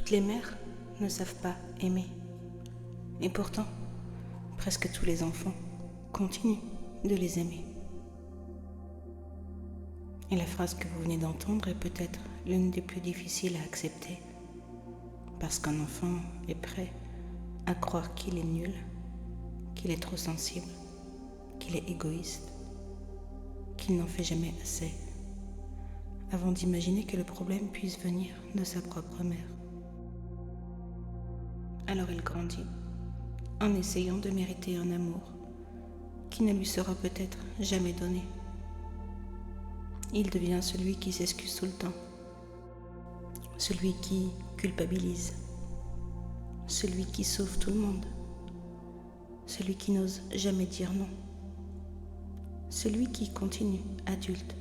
Toutes les mères ne savent pas aimer. Et pourtant, presque tous les enfants continuent de les aimer. Et la phrase que vous venez d'entendre est peut-être l'une des plus difficiles à accepter, parce qu'un enfant est prêt à croire qu'il est nul, qu'il est trop sensible, qu'il est égoïste, qu'il n'en fait jamais assez, avant d'imaginer que le problème puisse venir de sa propre mère. Alors il grandit, en essayant de mériter un amour qui ne lui sera peut-être jamais donné. Il devient celui qui s'excuse tout le temps, celui qui culpabilise, celui qui sauve tout le monde, celui qui n'ose jamais dire non, celui qui continue, adulte,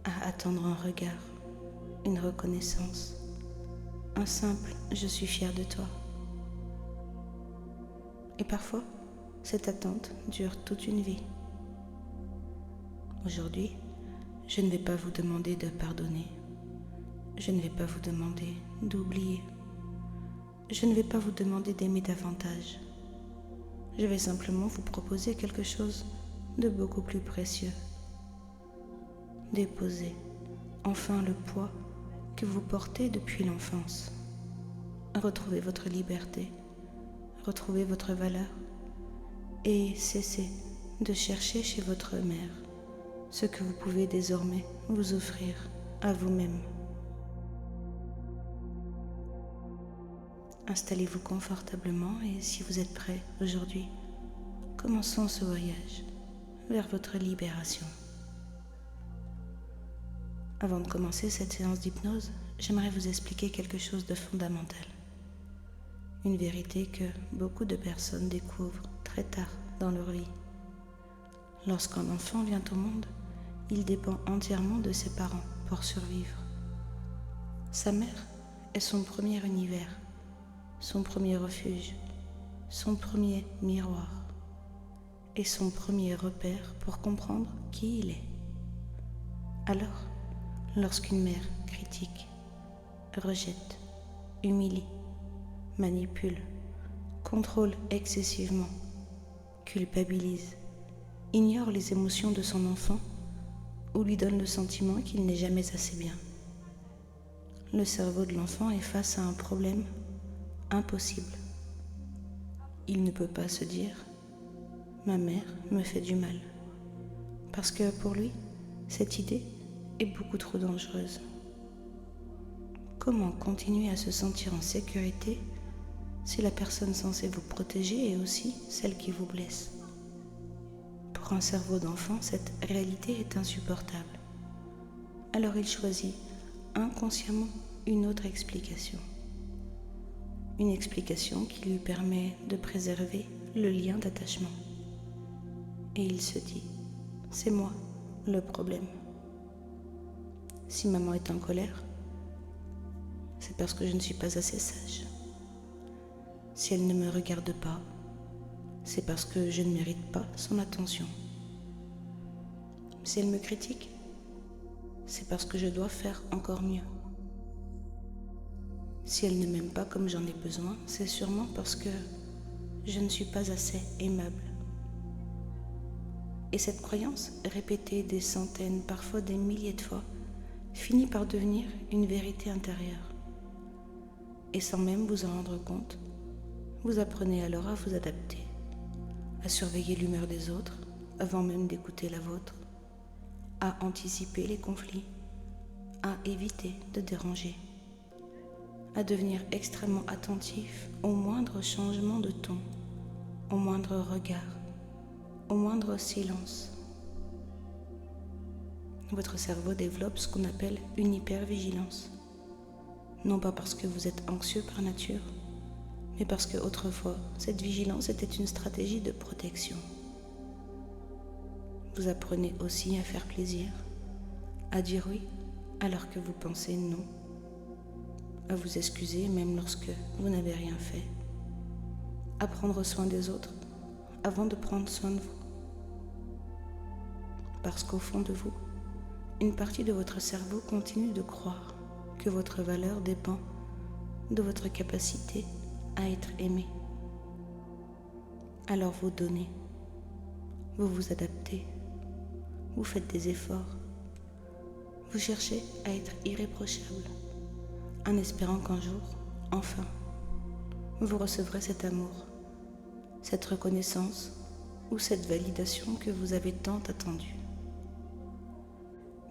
à attendre un regard, une reconnaissance, un simple « je suis fier de toi ». Et parfois, cette attente dure toute une vie. Aujourd'hui, je ne vais pas vous demander de pardonner. Je ne vais pas vous demander d'oublier. Je ne vais pas vous demander d'aimer davantage. Je vais simplement vous proposer quelque chose de beaucoup plus précieux. Déposez enfin le poids que vous portez depuis l'enfance. Retrouvez votre liberté. Retrouvez votre valeur et cessez de chercher chez votre mère ce que vous pouvez désormais vous offrir à vous-même. Installez-vous confortablement et si vous êtes prêt aujourd'hui, commençons ce voyage vers votre libération. Avant de commencer cette séance d'hypnose, j'aimerais vous expliquer quelque chose de fondamental. Une vérité que beaucoup de personnes découvrent très tard dans leur vie. Lorsqu'un enfant vient au monde, il dépend entièrement de ses parents pour survivre. Sa mère est son premier univers, son premier refuge, son premier miroir et son premier repère pour comprendre qui il est. Alors, lorsqu'une mère critique, rejette, humilie, manipule, contrôle excessivement, culpabilise, ignore les émotions de son enfant ou lui donne le sentiment qu'il n'est jamais assez bien. Le cerveau de l'enfant est face à un problème impossible. Il ne peut pas se dire « ma mère me fait du mal » parce que pour lui, cette idée est beaucoup trop dangereuse. Comment continuer à se sentir en sécurité si la personne censée vous protéger est aussi celle qui vous blesse? Pour un cerveau d'enfant, cette réalité est insupportable. Alors il choisit inconsciemment une autre explication. Une explication qui lui permet de préserver le lien d'attachement. Et il se dit, c'est moi le problème. Si maman est en colère, c'est parce que je ne suis pas assez sage. Si elle ne me regarde pas, c'est parce que je ne mérite pas son attention. Si elle me critique, c'est parce que je dois faire encore mieux. Si elle ne m'aime pas comme j'en ai besoin, c'est sûrement parce que je ne suis pas assez aimable. Et cette croyance, répétée des centaines, parfois des milliers de fois, finit par devenir une vérité intérieure. Et sans même vous en rendre compte, vous apprenez alors à vous adapter, à surveiller l'humeur des autres avant même d'écouter la vôtre, à anticiper les conflits, à éviter de déranger, à devenir extrêmement attentif au moindre changement de ton, au moindre regard, au moindre silence. Votre cerveau développe ce qu'on appelle une hypervigilance. Non pas parce que vous êtes anxieux par nature, mais parce que autrefois, cette vigilance était une stratégie de protection. Vous apprenez aussi à faire plaisir, à dire oui alors que vous pensez non, à vous excuser même lorsque vous n'avez rien fait, à prendre soin des autres avant de prendre soin de vous. Parce qu'au fond de vous, une partie de votre cerveau continue de croire que votre valeur dépend de votre capacité à être aimé. Alors vous donnez, vous vous adaptez, vous faites des efforts, vous cherchez à être irréprochable, en espérant qu'un jour, enfin, vous recevrez cet amour, cette reconnaissance ou cette validation que vous avez tant attendue.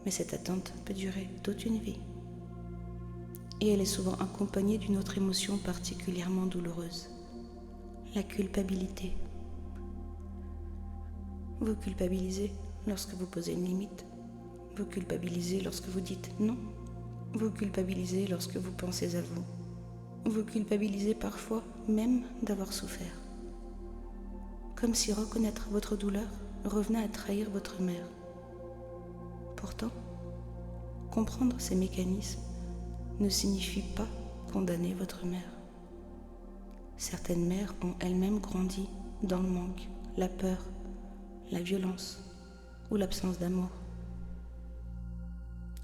Mais cette attente peut durer toute une vie. Et elle est souvent accompagnée d'une autre émotion particulièrement douloureuse, la culpabilité. Vous culpabilisez lorsque vous posez une limite. Vous culpabilisez lorsque vous dites non. Vous culpabilisez lorsque vous pensez à vous. Vous culpabilisez parfois même d'avoir souffert. Comme si reconnaître votre douleur revenait à trahir votre mère. Pourtant, comprendre ces mécanismes ne signifie pas condamner votre mère. Certaines mères ont elles-mêmes grandi dans le manque, la peur, la violence ou l'absence d'amour.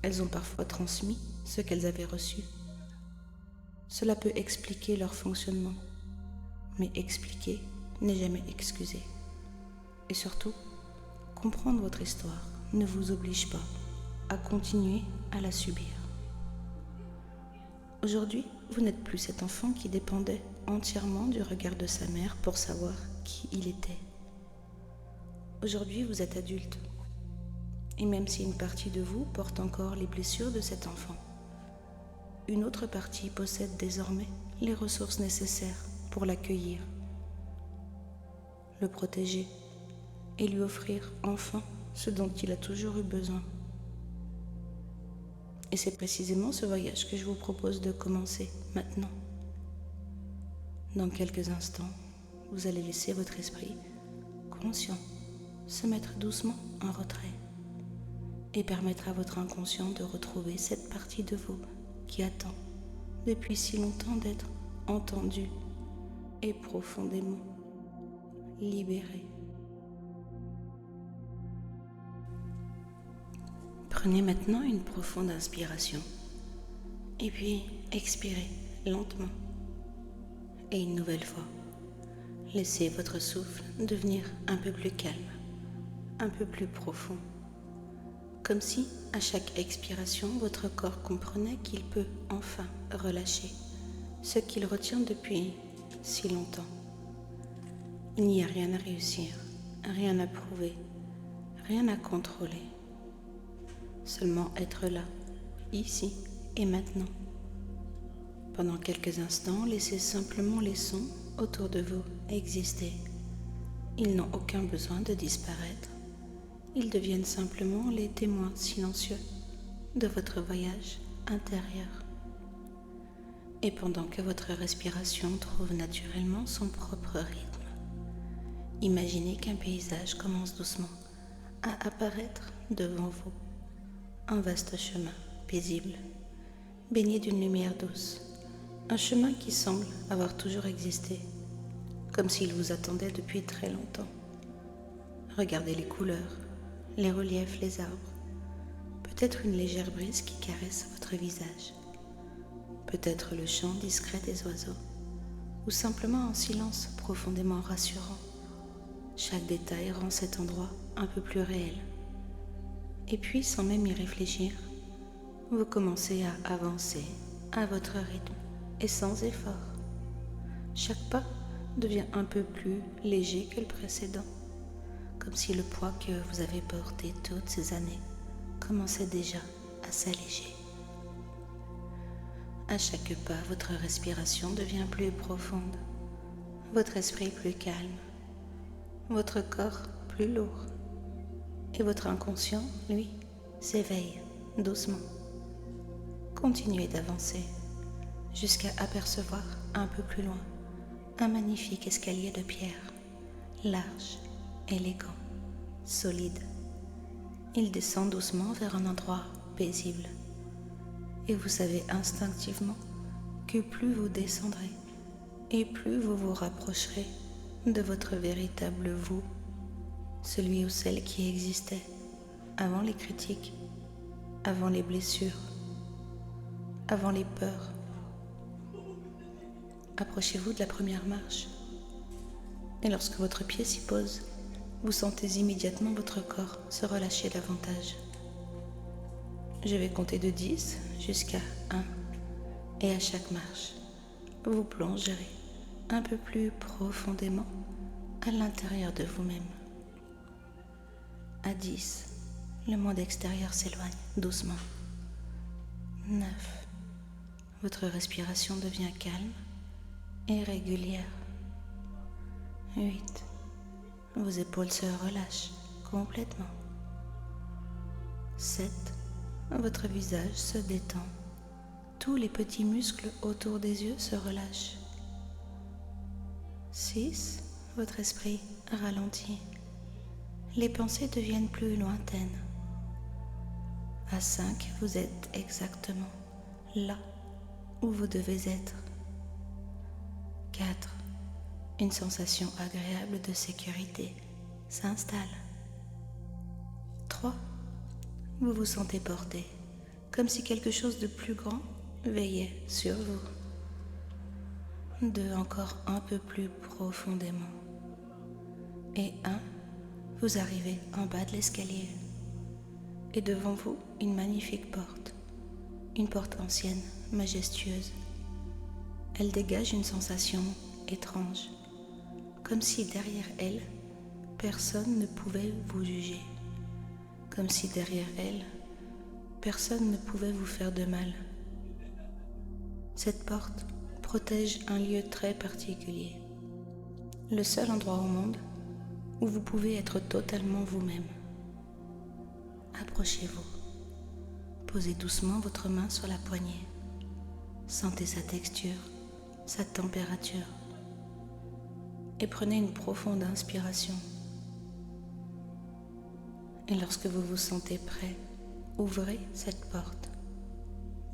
Elles ont parfois transmis ce qu'elles avaient reçu. Cela peut expliquer leur fonctionnement, mais expliquer n'est jamais excuser. Et surtout, comprendre votre histoire ne vous oblige pas à continuer à la subir. Aujourd'hui, vous n'êtes plus cet enfant qui dépendait entièrement du regard de sa mère pour savoir qui il était. Aujourd'hui, vous êtes adulte. Et même si une partie de vous porte encore les blessures de cet enfant, une autre partie possède désormais les ressources nécessaires pour l'accueillir, le protéger et lui offrir enfin ce dont il a toujours eu besoin. Et c'est précisément ce voyage que je vous propose de commencer maintenant. Dans quelques instants, vous allez laisser votre esprit conscient se mettre doucement en retrait et permettre à votre inconscient de retrouver cette partie de vous qui attend depuis si longtemps d'être entendue et profondément libérée. Prenez maintenant une profonde inspiration et puis expirez lentement. Et une nouvelle fois, laissez votre souffle devenir un peu plus calme, un peu plus profond. Comme si, à chaque expiration, votre corps comprenait qu'il peut enfin relâcher ce qu'il retient depuis si longtemps. Il n'y a rien à réussir, rien à prouver, rien à contrôler. Seulement être là, ici et maintenant. Pendant quelques instants, laissez simplement les sons autour de vous exister. Ils n'ont aucun besoin de disparaître. Ils deviennent simplement les témoins silencieux de votre voyage intérieur. Et pendant que votre respiration trouve naturellement son propre rythme, imaginez qu'un paysage commence doucement à apparaître devant vous. Un vaste chemin paisible, baigné d'une lumière douce. Un chemin qui semble avoir toujours existé, comme s'il vous attendait depuis très longtemps. Regardez les couleurs, les reliefs, les arbres. Peut-être une légère brise qui caresse votre visage. Peut-être le chant discret des oiseaux, ou simplement un silence profondément rassurant. Chaque détail rend cet endroit un peu plus réel. Et puis, sans même y réfléchir, vous commencez à avancer à votre rythme et sans effort. Chaque pas devient un peu plus léger que le précédent, comme si le poids que vous avez porté toutes ces années commençait déjà à s'alléger. À chaque pas, votre respiration devient plus profonde, votre esprit plus calme, votre corps plus lourd, et votre inconscient, lui, s'éveille doucement. Continuez d'avancer jusqu'à apercevoir un peu plus loin un magnifique escalier de pierre, large, élégant, solide. Il descend doucement vers un endroit paisible. Et vous savez instinctivement que plus vous descendrez et plus vous vous rapprocherez de votre véritable vous, celui ou celle qui existait avant les critiques, avant les blessures, avant les peurs, Approchez-vous de la première marche. Et lorsque votre pied s'y pose, vous sentez immédiatement votre corps se relâcher davantage. Je vais compter de 10 jusqu'à 1 et à chaque marche, vous plongerez un peu plus profondément à l'intérieur de vous-même. À 10, le monde extérieur s'éloigne doucement. 9, votre respiration devient calme et régulière. 8, vos épaules se relâchent complètement. 7, votre visage se détend. Tous les petits muscles autour des yeux se relâchent. 6, votre esprit ralentit. Les pensées deviennent plus lointaines. À 5, vous êtes exactement là où vous devez être. 4, une sensation agréable de sécurité s'installe. 3, vous vous sentez porté, comme si quelque chose de plus grand veillait sur vous. 2, encore un peu plus profondément. Et 1, vous arrivez en bas de l'escalier. Et devant vous, une magnifique porte. Une porte ancienne, majestueuse. Elle dégage une sensation étrange, comme si derrière elle, personne ne pouvait vous juger. Comme si derrière elle, personne ne pouvait vous faire de mal. Cette porte protège un lieu très particulier. Le seul endroit au monde où vous pouvez être totalement vous-même. Approchez-vous. Posez doucement votre main sur la poignée. Sentez sa texture, sa température. Et prenez une profonde inspiration. Et lorsque vous vous sentez prêt, ouvrez cette porte.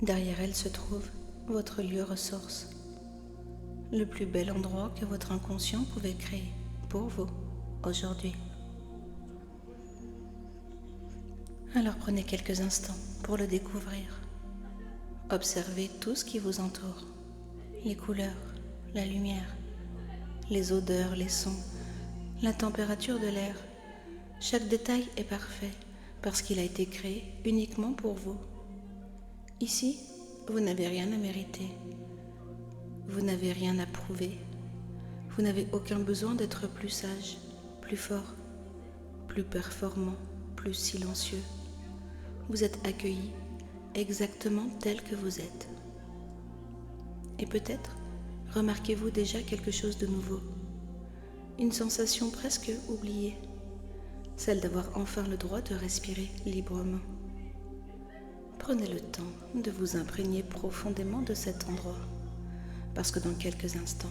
Derrière elle se trouve votre lieu ressource. Le plus bel endroit que votre inconscient pouvait créer pour vous aujourd'hui. Alors prenez quelques instants pour le découvrir. Observez tout ce qui vous entoure, les couleurs, la lumière, les odeurs, les sons, la température de l'air. Chaque détail est parfait parce qu'il a été créé uniquement pour vous. Ici, vous n'avez rien à mériter. Vous n'avez rien à prouver. Vous n'avez aucun besoin d'être plus sage, plus fort, plus performant, plus silencieux. Vous êtes accueilli exactement tel que vous êtes. Et peut-être remarquez-vous déjà quelque chose de nouveau, une sensation presque oubliée, celle d'avoir enfin le droit de respirer librement. Prenez le temps de vous imprégner profondément de cet endroit, parce que dans quelques instants,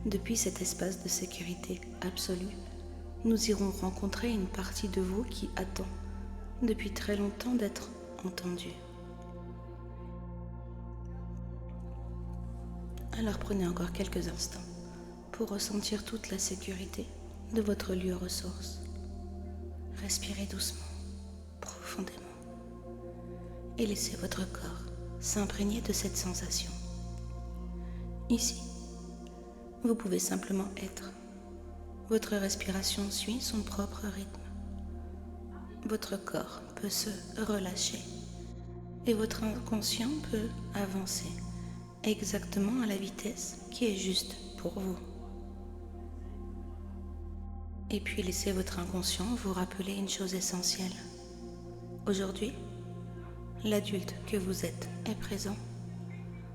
depuis cet espace de sécurité absolue, nous irons rencontrer une partie de vous qui attend depuis très longtemps d'être entendue. Alors prenez encore quelques instants pour ressentir toute la sécurité de votre lieu ressource. Respirez doucement, profondément, et laissez votre corps s'imprégner de cette sensation. Ici, vous pouvez simplement être. Votre respiration suit son propre rythme. Votre corps peut se relâcher et votre inconscient peut avancer exactement à la vitesse qui est juste pour vous. Et puis laissez votre inconscient vous rappeler une chose essentielle. Aujourd'hui, l'adulte que vous êtes est présent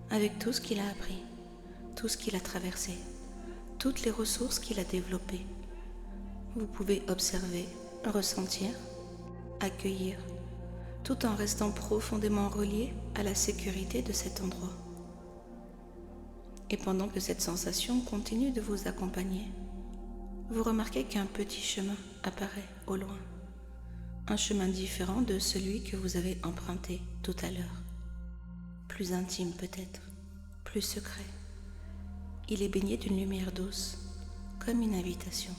avec tout ce qu'il a appris, tout ce qu'il a traversé, toutes les ressources qu'il a développées. Vous pouvez observer, ressentir, accueillir, tout en restant profondément relié à la sécurité de cet endroit. Et pendant que cette sensation continue de vous accompagner, vous remarquez qu'un petit chemin apparaît au loin, un chemin différent de celui que vous avez emprunté tout à l'heure, plus intime peut-être, plus secret. Il est baigné d'une lumière douce, comme une invitation.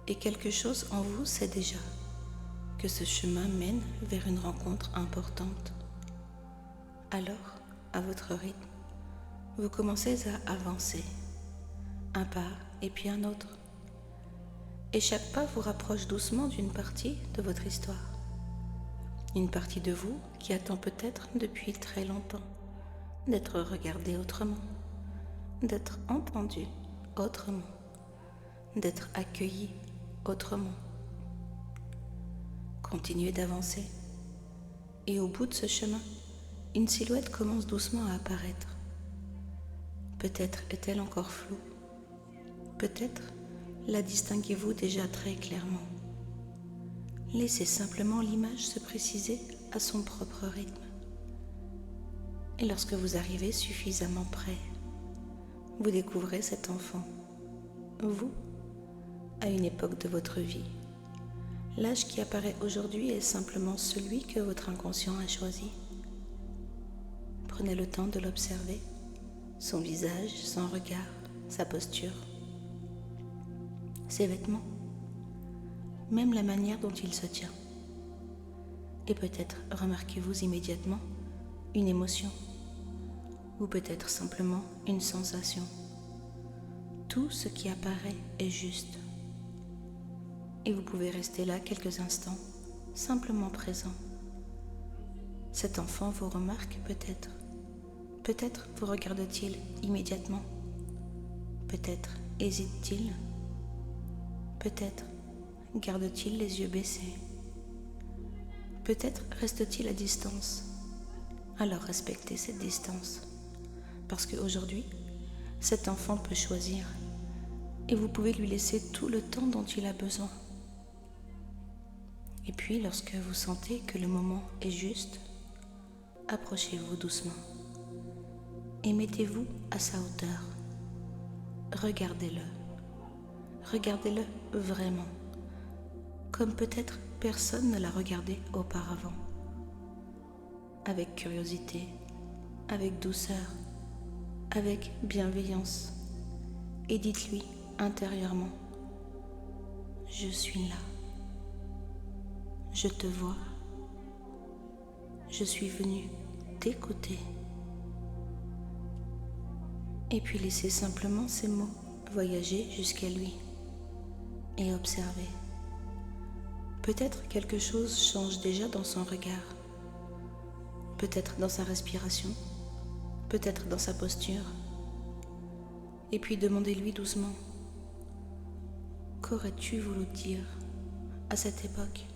Et quelque chose en vous sait déjà que ce chemin mène vers une rencontre importante. Alors, à votre rythme, vous commencez à avancer, un pas et puis un autre. Et chaque pas vous rapproche doucement d'une partie de votre histoire. Une partie de vous qui attend peut-être depuis très longtemps d'être regardée autrement, d'être entendue autrement, d'être accueillie autrement. Continuez d'avancer. Et au bout de ce chemin, une silhouette commence doucement à apparaître. Peut-être est-elle encore floue. Peut-être la distinguez-vous déjà très clairement. Laissez simplement l'image se préciser à son propre rythme. Et lorsque vous arrivez suffisamment près, vous découvrez cet enfant, vous, à une époque de votre vie. L'âge qui apparaît aujourd'hui est simplement celui que votre inconscient a choisi. Prenez le temps de l'observer, son visage, son regard, sa posture, ses vêtements, même la manière dont il se tient. Et peut-être remarquez-vous immédiatement une émotion, ou peut-être simplement une sensation. Tout ce qui apparaît est juste. Et vous pouvez rester là quelques instants, simplement présent. Cet enfant vous remarque peut-être. Peut-être vous regarde-t-il immédiatement. Peut-être hésite-t-il. Peut-être garde-t-il les yeux baissés. Peut-être reste-t-il à distance. Alors respectez cette distance. Parce qu'aujourd'hui, cet enfant peut choisir et vous pouvez lui laisser tout le temps dont il a besoin. Et puis, lorsque vous sentez que le moment est juste, approchez-vous doucement et mettez-vous à sa hauteur. Regardez-le. Regardez-le vraiment, comme peut-être personne ne l'a regardé auparavant. Avec curiosité, avec douceur, avec bienveillance. Et dites-lui intérieurement, je suis là. Je te vois. Je suis venu t'écouter. Et puis laissez simplement ces mots voyager jusqu'à lui et observer. Peut-être quelque chose change déjà dans son regard. Peut-être dans sa respiration. Peut-être dans sa posture. Et puis demandez-lui doucement, qu'aurais-tu voulu dire à cette époque ?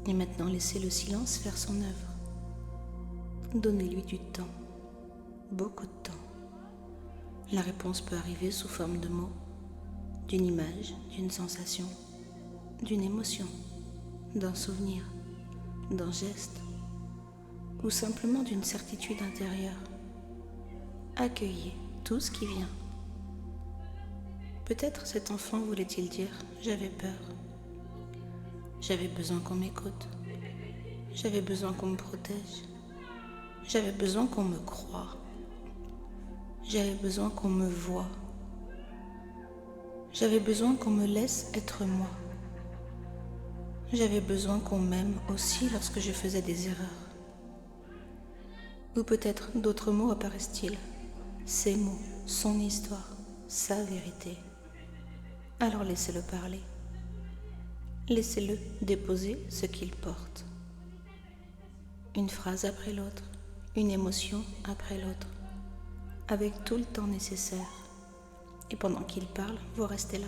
Et maintenant, laissez le silence faire son œuvre. Donnez-lui du temps, beaucoup de temps. La réponse peut arriver sous forme de mots, d'une image, d'une sensation, d'une émotion, d'un souvenir, d'un geste, ou simplement d'une certitude intérieure. Accueillez tout ce qui vient. Peut-être cet enfant voulait-il dire « j'avais peur ». J'avais besoin qu'on m'écoute. J'avais besoin qu'on me protège. J'avais besoin qu'on me croie. J'avais besoin qu'on me voie. J'avais besoin qu'on me laisse être moi. J'avais besoin qu'on m'aime aussi lorsque je faisais des erreurs. Ou peut-être d'autres mots apparaissent-ils. Ces mots, son histoire, sa vérité. Alors laissez-le parler. Laissez-le déposer ce qu'il porte. Une phrase après l'autre, une émotion après l'autre, avec tout le temps nécessaire. Et pendant qu'il parle, vous restez là,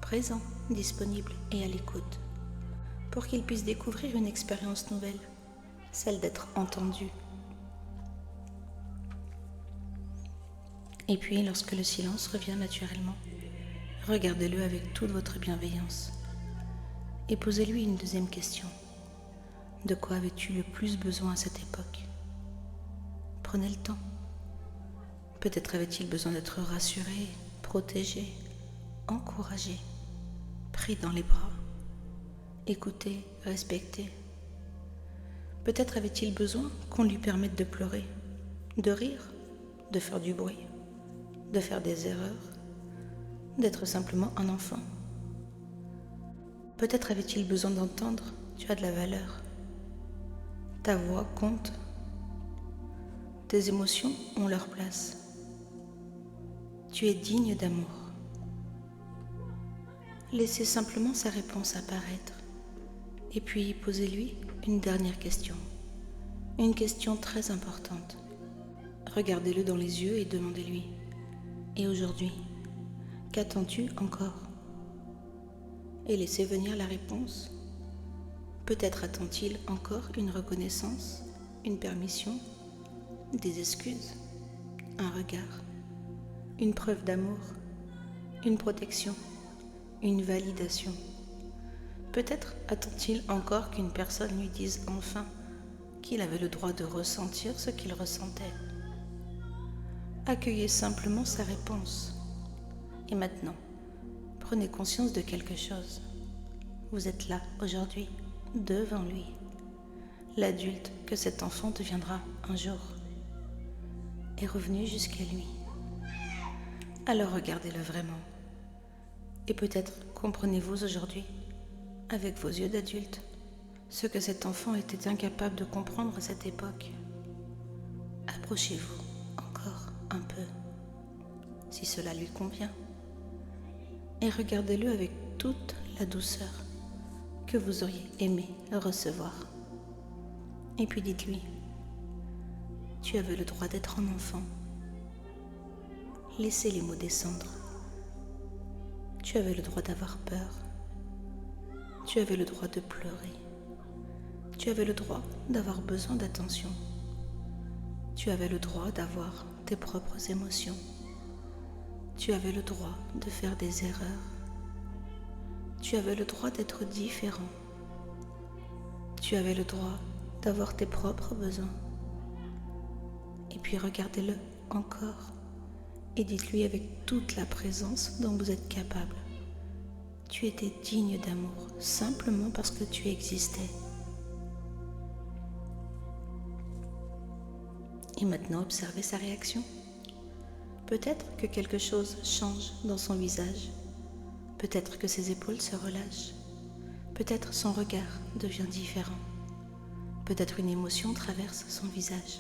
présent, disponible et à l'écoute, pour qu'il puisse découvrir une expérience nouvelle, celle d'être entendu. Et puis, lorsque le silence revient naturellement, regardez-le avec toute votre bienveillance et posez-lui une deuxième question. De quoi avais-tu le plus besoin à cette époque ? Prenez le temps. Peut-être avait-il besoin d'être rassuré, protégé, encouragé, pris dans les bras, écouté, respecté. Peut-être avait-il besoin qu'on lui permette de pleurer, de rire, de faire du bruit, de faire des erreurs, d'être simplement un enfant. Peut-être avait-il besoin d'entendre « tu as de la valeur ». Ta voix compte. Tes émotions ont leur place. Tu es digne d'amour. Laissez simplement sa réponse apparaître et puis posez-lui une dernière question. Une question très importante. Regardez-le dans les yeux et demandez-lui: et aujourd'hui, qu'attends-tu encore? Et laissez venir la réponse. Peut-être attend-il encore une reconnaissance, une permission, des excuses, un regard, une preuve d'amour, une protection, une validation. Peut-être attend-il encore qu'une personne lui dise enfin qu'il avait le droit de ressentir ce qu'il ressentait. Accueillez simplement sa réponse. Et maintenant, prenez conscience de quelque chose. Vous êtes là aujourd'hui, devant lui, l'adulte que cet enfant deviendra un jour, est revenu jusqu'à lui. Alors regardez-le vraiment. Et peut-être comprenez-vous aujourd'hui, avec vos yeux d'adulte, ce que cet enfant était incapable de comprendre à cette époque. Approchez-vous encore un peu, si cela lui convient, et regardez-le avec toute la douceur que vous auriez aimé recevoir. Et puis dites-lui: tu avais le droit d'être un enfant. Laissez les mots descendre. Tu avais le droit d'avoir peur. Tu avais le droit de pleurer. Tu avais le droit d'avoir besoin d'attention. Tu avais le droit d'avoir tes propres émotions. Tu avais le droit de faire des erreurs. Tu avais le droit d'être différent. Tu avais le droit d'avoir tes propres besoins. Et puis regardez-le encore et dites-lui avec toute la présence dont vous êtes capable: tu étais digne d'amour simplement parce que tu existais. Et maintenant, observez sa réaction. Peut-être que quelque chose change dans son visage. Peut-être que ses épaules se relâchent. Peut-être son regard devient différent. Peut-être une émotion traverse son visage.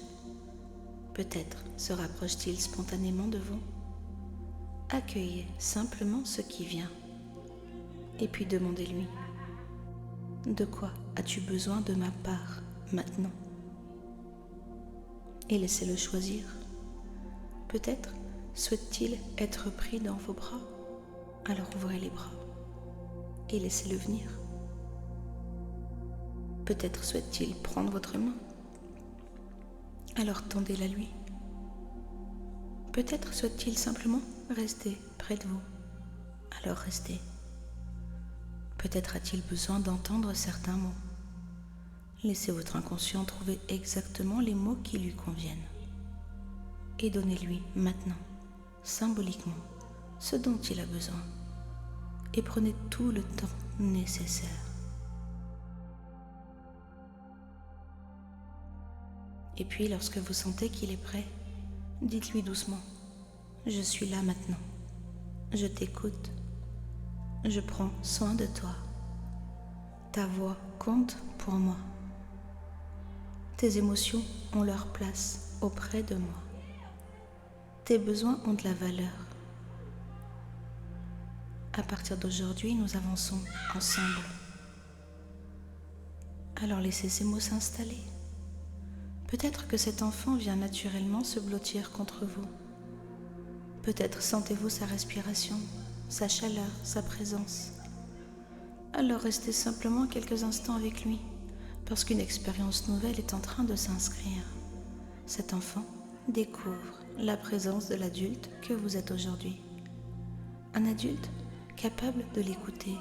Peut-être se rapproche-t-il spontanément de vous. Accueillez simplement ce qui vient. Et puis demandez-lui: de quoi as-tu besoin de ma part maintenant? Et laissez-le choisir. Peut-être souhaite-t-il être pris dans vos bras. Alors ouvrez les bras et laissez-le venir. Peut-être souhaite-t-il prendre votre main. Alors tendez-la lui. Peut-être souhaite-t-il simplement rester près de vous. Alors restez. Peut-être a-t-il besoin d'entendre certains mots. Laissez votre inconscient trouver exactement les mots qui lui conviennent. Et donnez-lui maintenant, symboliquement, ce dont il a besoin. Et prenez tout le temps nécessaire. Et puis, lorsque vous sentez qu'il est prêt, dites-lui doucement: je suis là maintenant. Je t'écoute. Je prends soin de toi. Ta voix compte pour moi. Tes émotions ont leur place auprès de moi. Tes besoins ont de la valeur. À partir d'aujourd'hui, nous avançons ensemble. Alors laissez ces mots s'installer. Peut-être que cet enfant vient naturellement se blottir contre vous. Peut-être sentez-vous sa respiration, sa chaleur, sa présence. Alors restez simplement quelques instants avec lui, parce qu'une expérience nouvelle est en train de s'inscrire. Cet enfant découvre la présence de l'adulte que vous êtes aujourd'hui. Un adulte capable de l'écouter,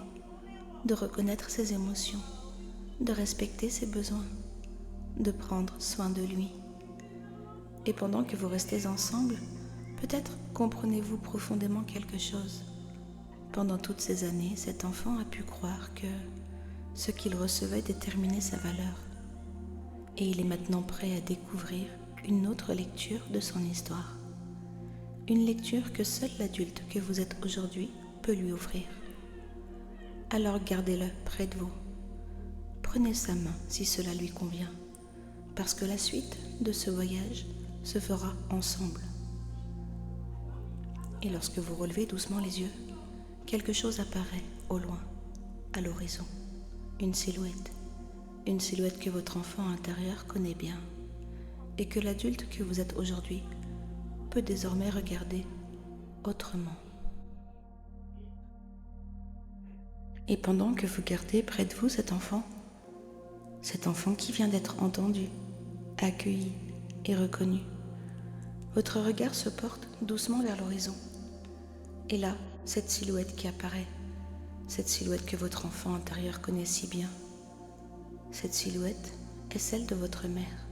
de reconnaître ses émotions, de respecter ses besoins, de prendre soin de lui. Et pendant que vous restez ensemble, peut-être comprenez-vous profondément quelque chose. Pendant toutes ces années, cet enfant a pu croire que ce qu'il recevait déterminait sa valeur. Et il est maintenant prêt à découvrir une autre lecture de son histoire. Une lecture que seul l'adulte que vous êtes aujourd'hui peut lui offrir. Alors gardez-le près de vous. Prenez sa main si cela lui convient, parce que la suite de ce voyage se fera ensemble. Et lorsque vous relevez doucement les yeux, quelque chose apparaît au loin, à l'horizon. Une silhouette que votre enfant intérieur connaît bien et que l'adulte que vous êtes aujourd'hui peut désormais regarder autrement. Et pendant que vous gardez près de vous cet enfant qui vient d'être entendu, accueilli et reconnu, votre regard se porte doucement vers l'horizon. Et là, cette silhouette qui apparaît, cette silhouette que votre enfant intérieur connaît si bien, cette silhouette est celle de votre mère.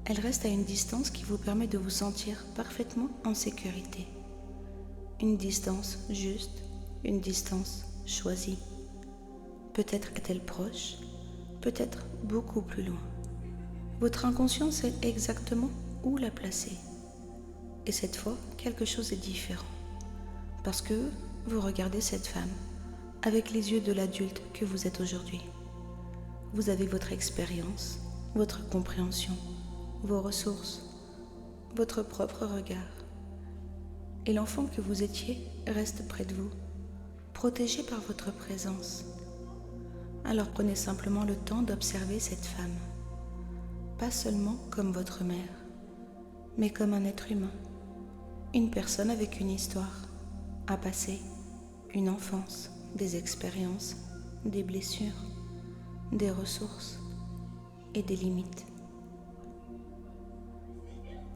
Elle reste à une distance qui vous permet de vous sentir parfaitement en sécurité. Une distance juste, une distance choisie. Peut-être est-elle proche, peut-être beaucoup plus loin. Votre inconscient sait exactement où la placer. Et cette fois, quelque chose est différent. Parce que vous regardez cette femme avec les yeux de l'adulte que vous êtes aujourd'hui. Vous avez votre expérience, votre compréhension, vos ressources, votre propre regard. Et l'enfant que vous étiez reste près de vous, protégé par votre présence. Alors prenez simplement le temps d'observer cette femme, pas seulement comme votre mère, mais comme un être humain, une personne avec une histoire à passer, une enfance, des expériences, des blessures, des ressources et des limites.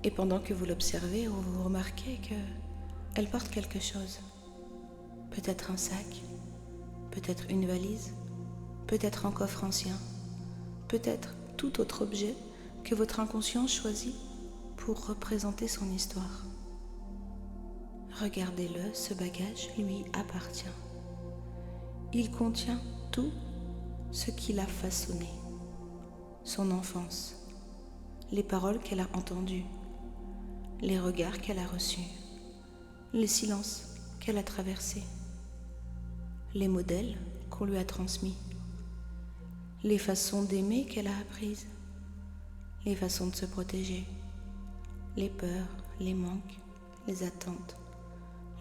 Et pendant que vous l'observez, vous remarquez qu'elle porte quelque chose. Peut-être un sac, peut-être une valise, peut-être un coffre ancien, peut-être tout autre objet que votre inconscient choisit pour représenter son histoire. Regardez-le, ce bagage lui appartient. Il contient tout ce qui l'a façonné. Son enfance, les paroles qu'elle a entendues, les regards qu'elle a reçus, les silences qu'elle a traversés, les modèles qu'on lui a transmis, les façons d'aimer qu'elle a apprises, les façons de se protéger, les peurs, les manques, les attentes,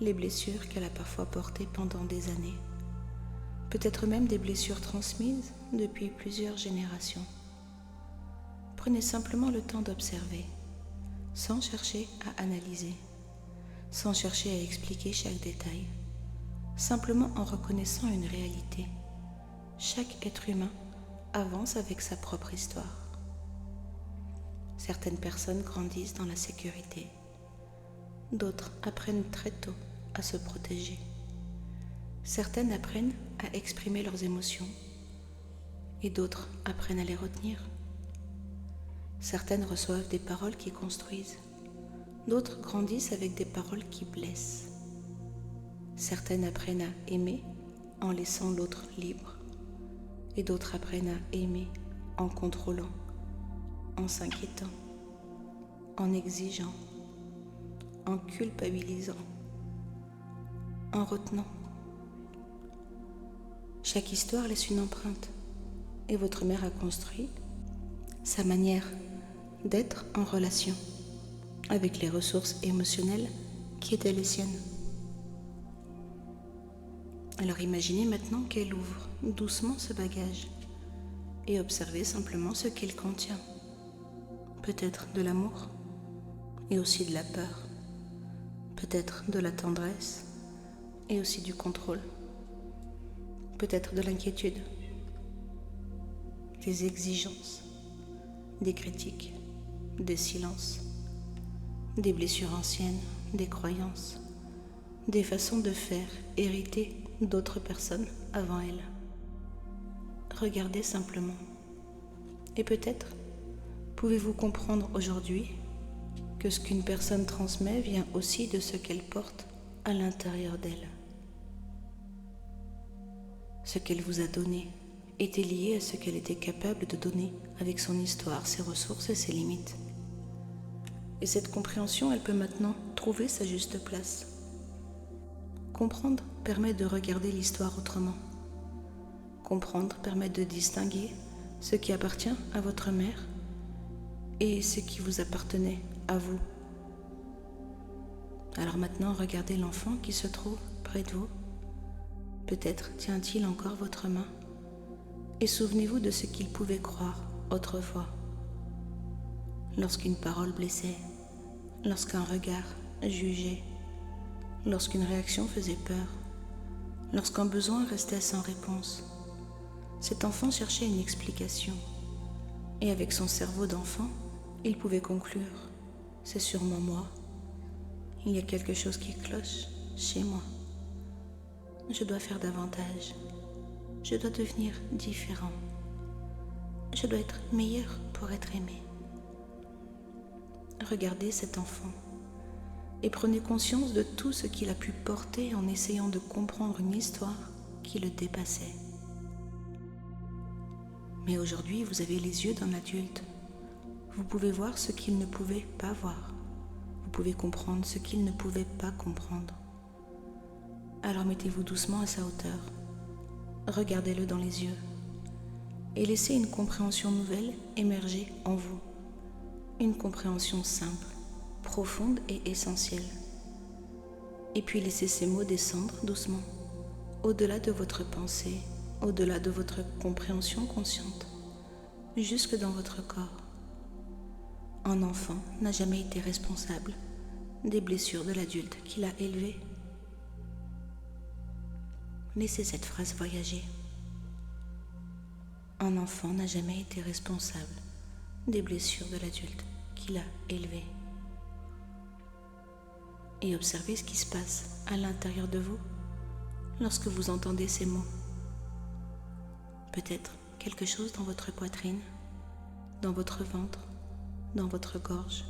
les blessures qu'elle a parfois portées pendant des années, peut-être même des blessures transmises depuis plusieurs générations. Prenez simplement le temps d'observer, sans chercher à analyser, sans chercher à expliquer chaque détail, simplement en reconnaissant une réalité. Chaque être humain avance avec sa propre histoire. Certaines personnes grandissent dans la sécurité, d'autres apprennent très tôt à se protéger. Certaines apprennent à exprimer leurs émotions et d'autres apprennent à les retenir. Certaines reçoivent des paroles qui construisent, d'autres grandissent avec des paroles qui blessent. Certaines apprennent à aimer en laissant l'autre libre et d'autres apprennent à aimer en contrôlant, en s'inquiétant, en exigeant, en culpabilisant, en retenant. Chaque histoire laisse une empreinte et votre mère a construit sa manière d'être en relation avec les ressources émotionnelles qui étaient les siennes. Alors imaginez maintenant qu'elle ouvre doucement ce bagage et observez simplement ce qu'il contient. Peut-être de l'amour et aussi de la peur, peut-être de la tendresse et aussi du contrôle, peut-être de l'inquiétude, des exigences, des critiques, des silences, des blessures anciennes, des croyances, des façons de faire héritées d'autres personnes avant elle. Regardez simplement. Et peut-être pouvez-vous comprendre aujourd'hui que ce qu'une personne transmet vient aussi de ce qu'elle porte à l'intérieur d'elle. Ce qu'elle vous a donné était lié à ce qu'elle était capable de donner avec son histoire, ses ressources et ses limites. Et cette compréhension, elle peut maintenant trouver sa juste place. Comprendre permet de regarder l'histoire autrement. Comprendre permet de distinguer ce qui appartient à votre mère et ce qui vous appartenait à vous. Alors maintenant, regardez l'enfant qui se trouve près de vous. Peut-être tient-il encore votre main. Et souvenez-vous de ce qu'il pouvait croire autrefois. Lorsqu'une parole blessait, lorsqu'un regard jugeait, lorsqu'une réaction faisait peur, lorsqu'un besoin restait sans réponse, cet enfant cherchait une explication. Et avec son cerveau d'enfant, il pouvait conclure, c'est sûrement moi. Il y a quelque chose qui cloche chez moi. Je dois faire davantage. Je dois devenir différent. Je dois être meilleur pour être aimé. Regardez cet enfant et prenez conscience de tout ce qu'il a pu porter en essayant de comprendre une histoire qui le dépassait. Mais aujourd'hui, vous avez les yeux d'un adulte. Vous pouvez voir ce qu'il ne pouvait pas voir. Vous pouvez comprendre ce qu'il ne pouvait pas comprendre. Alors mettez-vous doucement à sa hauteur. Regardez-le dans les yeux et laissez une compréhension nouvelle émerger en vous. Une compréhension simple, profonde et essentielle. Et puis laissez ces mots descendre doucement, au-delà de votre pensée, au-delà de votre compréhension consciente, jusque dans votre corps. Un enfant n'a jamais été responsable des blessures de l'adulte qui l'a élevé. Laissez cette phrase voyager. Un enfant n'a jamais été responsable des blessures de l'adulte qui l'a élevé. Et observez ce qui se passe à l'intérieur de vous lorsque vous entendez ces mots. Peut-être quelque chose dans votre poitrine, dans votre ventre, dans votre gorge.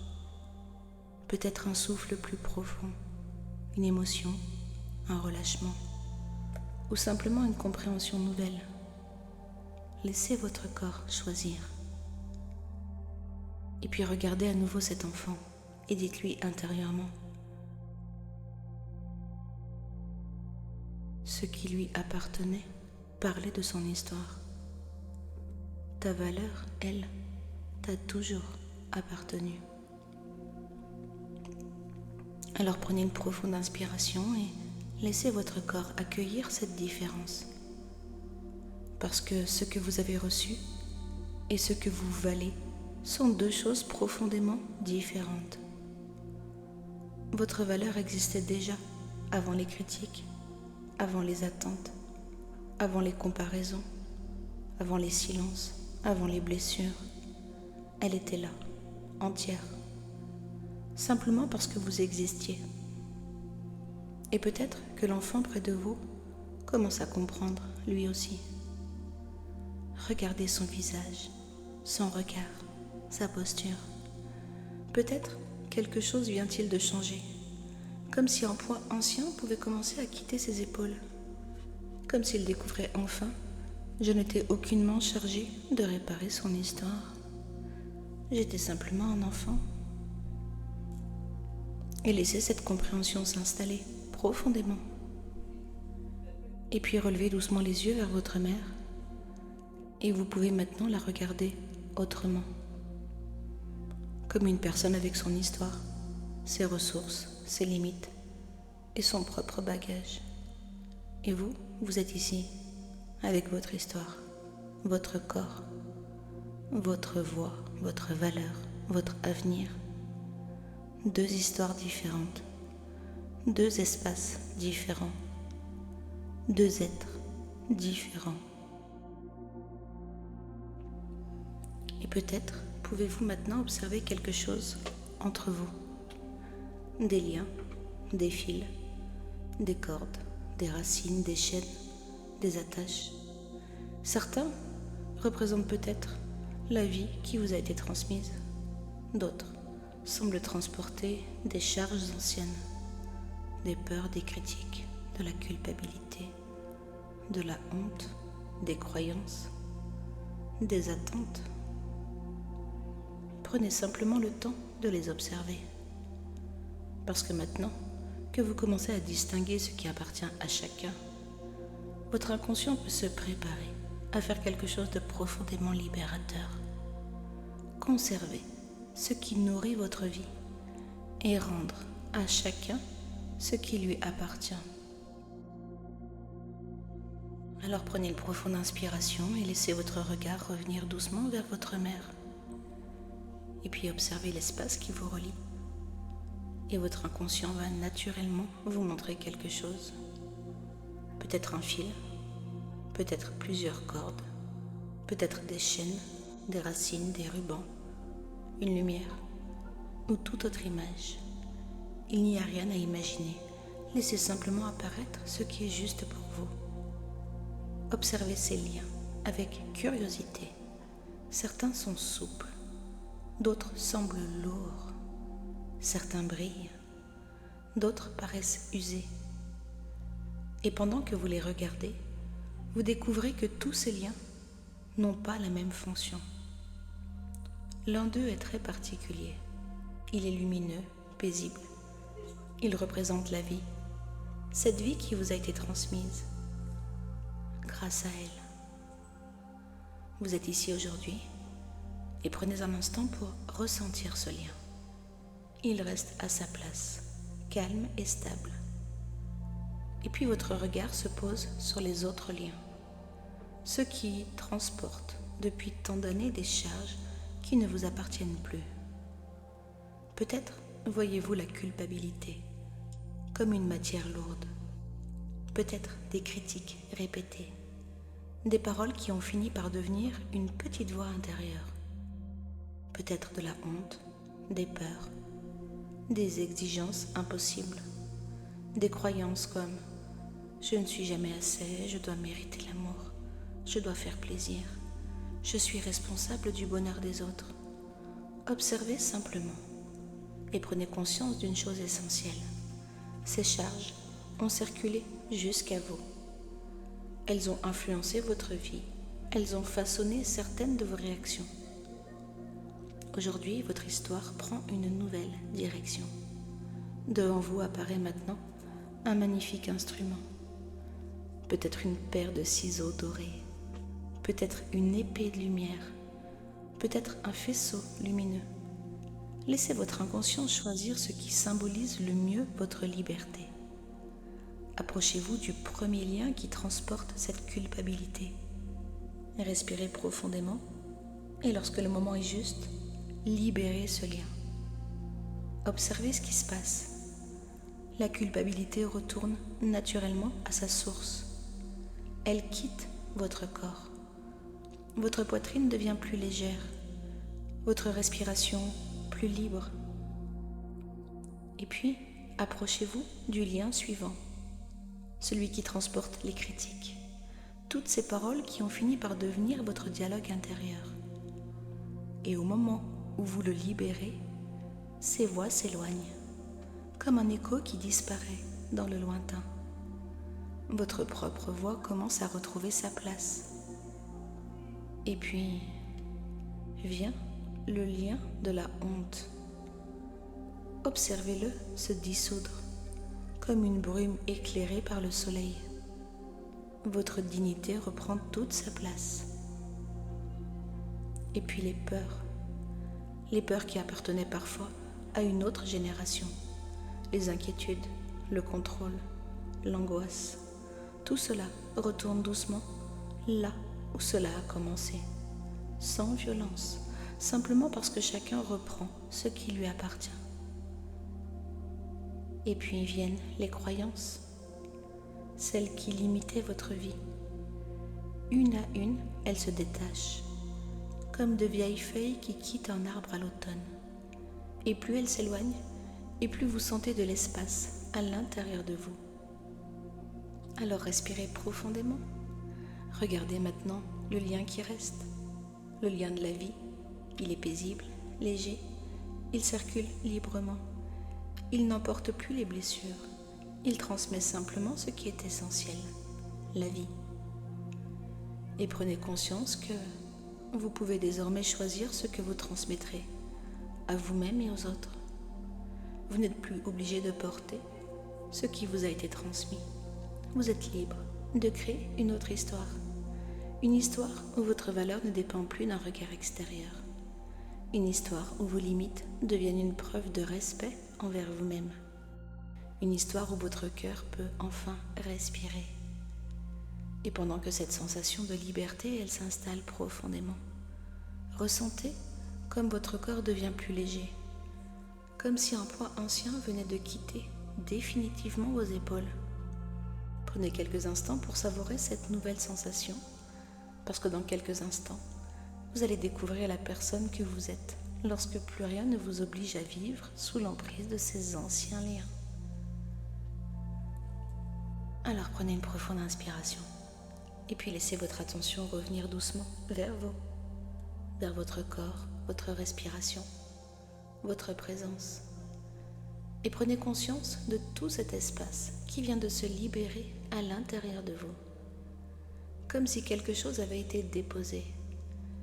Peut-être un souffle plus profond, une émotion, un relâchement, ou simplement une compréhension nouvelle. Laissez votre corps choisir. Et puis regardez à nouveau cet enfant et dites-lui intérieurement ce qui lui appartenait. Parlez de son histoire. Ta valeur, elle, t'a toujours appartenu. Alors prenez une profonde inspiration et laissez votre corps accueillir cette différence. Parce que ce que vous avez reçu et ce que vous valez sont deux choses profondément différentes. Votre valeur existait déjà avant les critiques, avant les attentes, avant les comparaisons, avant les silences, avant les blessures. Elle était là, entière, simplement parce que vous existiez. Et peut-être que l'enfant près de vous commence à comprendre, lui aussi. Regardez son visage, son regard, sa posture. Peut-être quelque chose vient-il de changer, comme si un poids ancien pouvait commencer à quitter ses épaules, comme s'il découvrait enfin « Je n'étais aucunement chargée de réparer son histoire. J'étais simplement un enfant. » Et laissez cette compréhension s'installer profondément. Et puis relevez doucement les yeux vers votre mère et vous pouvez maintenant la regarder autrement. Comme une personne avec son histoire, ses ressources, ses limites et son propre bagage. Et vous, vous êtes ici, avec votre histoire, votre corps, votre voix, votre valeur, votre avenir. Deux histoires différentes, deux espaces différents, deux êtres différents. Et peut-être pouvez-vous maintenant observer quelque chose entre vous. Des liens, des fils, des cordes, des racines, des chaînes, des attaches. Certains représentent peut-être la vie qui vous a été transmise. D'autres semblent transporter des charges anciennes, des peurs, des critiques, de la culpabilité, de la honte, des croyances, des attentes. Prenez simplement le temps de les observer. Parce que maintenant que vous commencez à distinguer ce qui appartient à chacun, votre inconscient peut se préparer à faire quelque chose de profondément libérateur. Conservez ce qui nourrit votre vie et rendre à chacun ce qui lui appartient. Alors prenez une profonde inspiration et laissez votre regard revenir doucement vers votre mère. Et puis observez l'espace qui vous relie. Et votre inconscient va naturellement vous montrer quelque chose. Peut-être un fil, peut-être plusieurs cordes, peut-être des chaînes, des racines, des rubans, une lumière ou toute autre image. Il n'y a rien à imaginer. Laissez simplement apparaître ce qui est juste pour vous. Observez ces liens avec curiosité. Certains sont souples, d'autres semblent lourds, certains brillent, d'autres paraissent usés. Et pendant que vous les regardez, vous découvrez que tous ces liens n'ont pas la même fonction. L'un d'eux est très particulier. Il est lumineux, paisible. Il représente la vie, cette vie qui vous a été transmise grâce à elle. Vous êtes ici aujourd'hui et prenez un instant pour ressentir ce lien. Il reste à sa place, calme et stable. Et puis votre regard se pose sur les autres liens, ceux qui transportent depuis tant d'années des charges qui ne vous appartiennent plus. Peut-être voyez-vous la culpabilité comme une matière lourde, peut-être des critiques répétées, des paroles qui ont fini par devenir une petite voix intérieure, peut-être de la honte, des peurs, des exigences impossibles, des croyances comme « je ne suis jamais assez, je dois mériter l'amour, je dois faire plaisir, je suis responsable du bonheur des autres ». Observez simplement et prenez conscience d'une chose essentielle. Ces charges ont circulé jusqu'à vous. Elles ont influencé votre vie. Elles ont façonné certaines de vos réactions. Aujourd'hui, votre histoire prend une nouvelle direction. Devant vous apparaît maintenant un magnifique instrument. Peut-être une paire de ciseaux dorés. Peut-être une épée de lumière. Peut-être un faisceau lumineux. Laissez votre inconscient choisir ce qui symbolise le mieux votre liberté. Approchez-vous du premier lien qui transporte cette culpabilité. Respirez profondément et lorsque le moment est juste, libérez ce lien. Observez ce qui se passe. La culpabilité retourne naturellement à sa source. Elle quitte votre corps. Votre poitrine devient plus légère. Votre respiration plus libre. Et puis, approchez-vous du lien suivant, celui qui transporte les critiques, toutes ces paroles qui ont fini par devenir votre dialogue intérieur. Et au moment où vous le libérez, ces voix s'éloignent, comme un écho qui disparaît dans le lointain. Votre propre voix commence à retrouver sa place. Et puis, vient le lien de la honte. Observez-le se dissoudre, comme une brume éclairée par le soleil. Votre dignité reprend toute sa place. Et puis les peurs qui appartenaient parfois à une autre génération, les inquiétudes, le contrôle, l'angoisse, tout cela retourne doucement là où cela a commencé, sans violence, simplement parce que chacun reprend ce qui lui appartient. Et puis viennent les croyances, celles qui limitaient votre vie. Une à une, elles se détachent, comme de vieilles feuilles qui quittent un arbre à l'automne. Et plus elles s'éloignent, et plus vous sentez de l'espace à l'intérieur de vous. Alors respirez profondément. Regardez maintenant le lien qui reste, le lien de la vie. Il est paisible, léger, il circule librement. Il n'emporte plus les blessures. Il transmet simplement ce qui est essentiel, la vie. Et prenez conscience que vous pouvez désormais choisir ce que vous transmettrez, à vous-même et aux autres. Vous n'êtes plus obligé de porter ce qui vous a été transmis. Vous êtes libre de créer une autre histoire. Une histoire où votre valeur ne dépend plus d'un regard extérieur. Une histoire où vos limites deviennent une preuve de respect envers vous-même. Une histoire où votre cœur peut enfin respirer. Et pendant que cette sensation de liberté, elle s'installe profondément, ressentez comme votre corps devient plus léger, comme si un poids ancien venait de quitter définitivement vos épaules. Prenez quelques instants pour savourer cette nouvelle sensation, parce que dans quelques instants, vous allez découvrir la personne que vous êtes, lorsque plus rien ne vous oblige à vivre sous l'emprise de ces anciens liens. Alors prenez une profonde inspiration, et puis laissez votre attention revenir doucement vers vous, vers votre corps, votre respiration, votre présence. Et prenez conscience de tout cet espace qui vient de se libérer à l'intérieur de vous. Comme si quelque chose avait été déposé,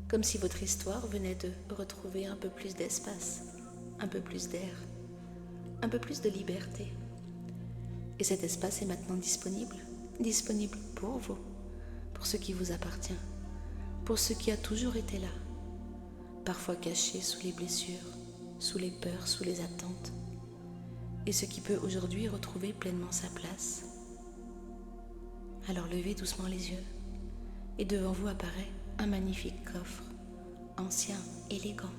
comme si votre histoire venait de retrouver un peu plus d'espace, un peu plus d'air, un peu plus de liberté. Et cet espace est maintenant disponible pour vous, pour ce qui vous appartient, pour ce qui a toujours été là, parfois caché sous les blessures, sous les peurs, sous les attentes, et ce qui peut aujourd'hui retrouver pleinement sa place. Alors levez doucement les yeux, et devant vous apparaît un magnifique coffre, ancien, élégant.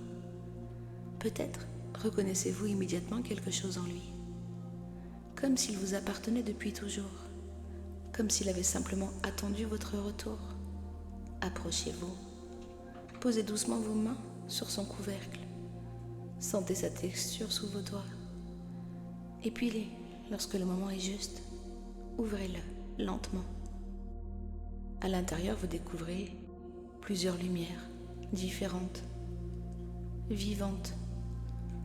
Peut-être reconnaissez-vous immédiatement quelque chose en lui, comme s'il vous appartenait depuis toujours, comme s'il avait simplement attendu votre retour. Approchez-vous, posez doucement vos mains sur son couvercle, sentez sa texture sous vos doigts, et puis lorsque le moment est juste, ouvrez-le lentement. À l'intérieur, vous découvrez plusieurs lumières différentes, vivantes,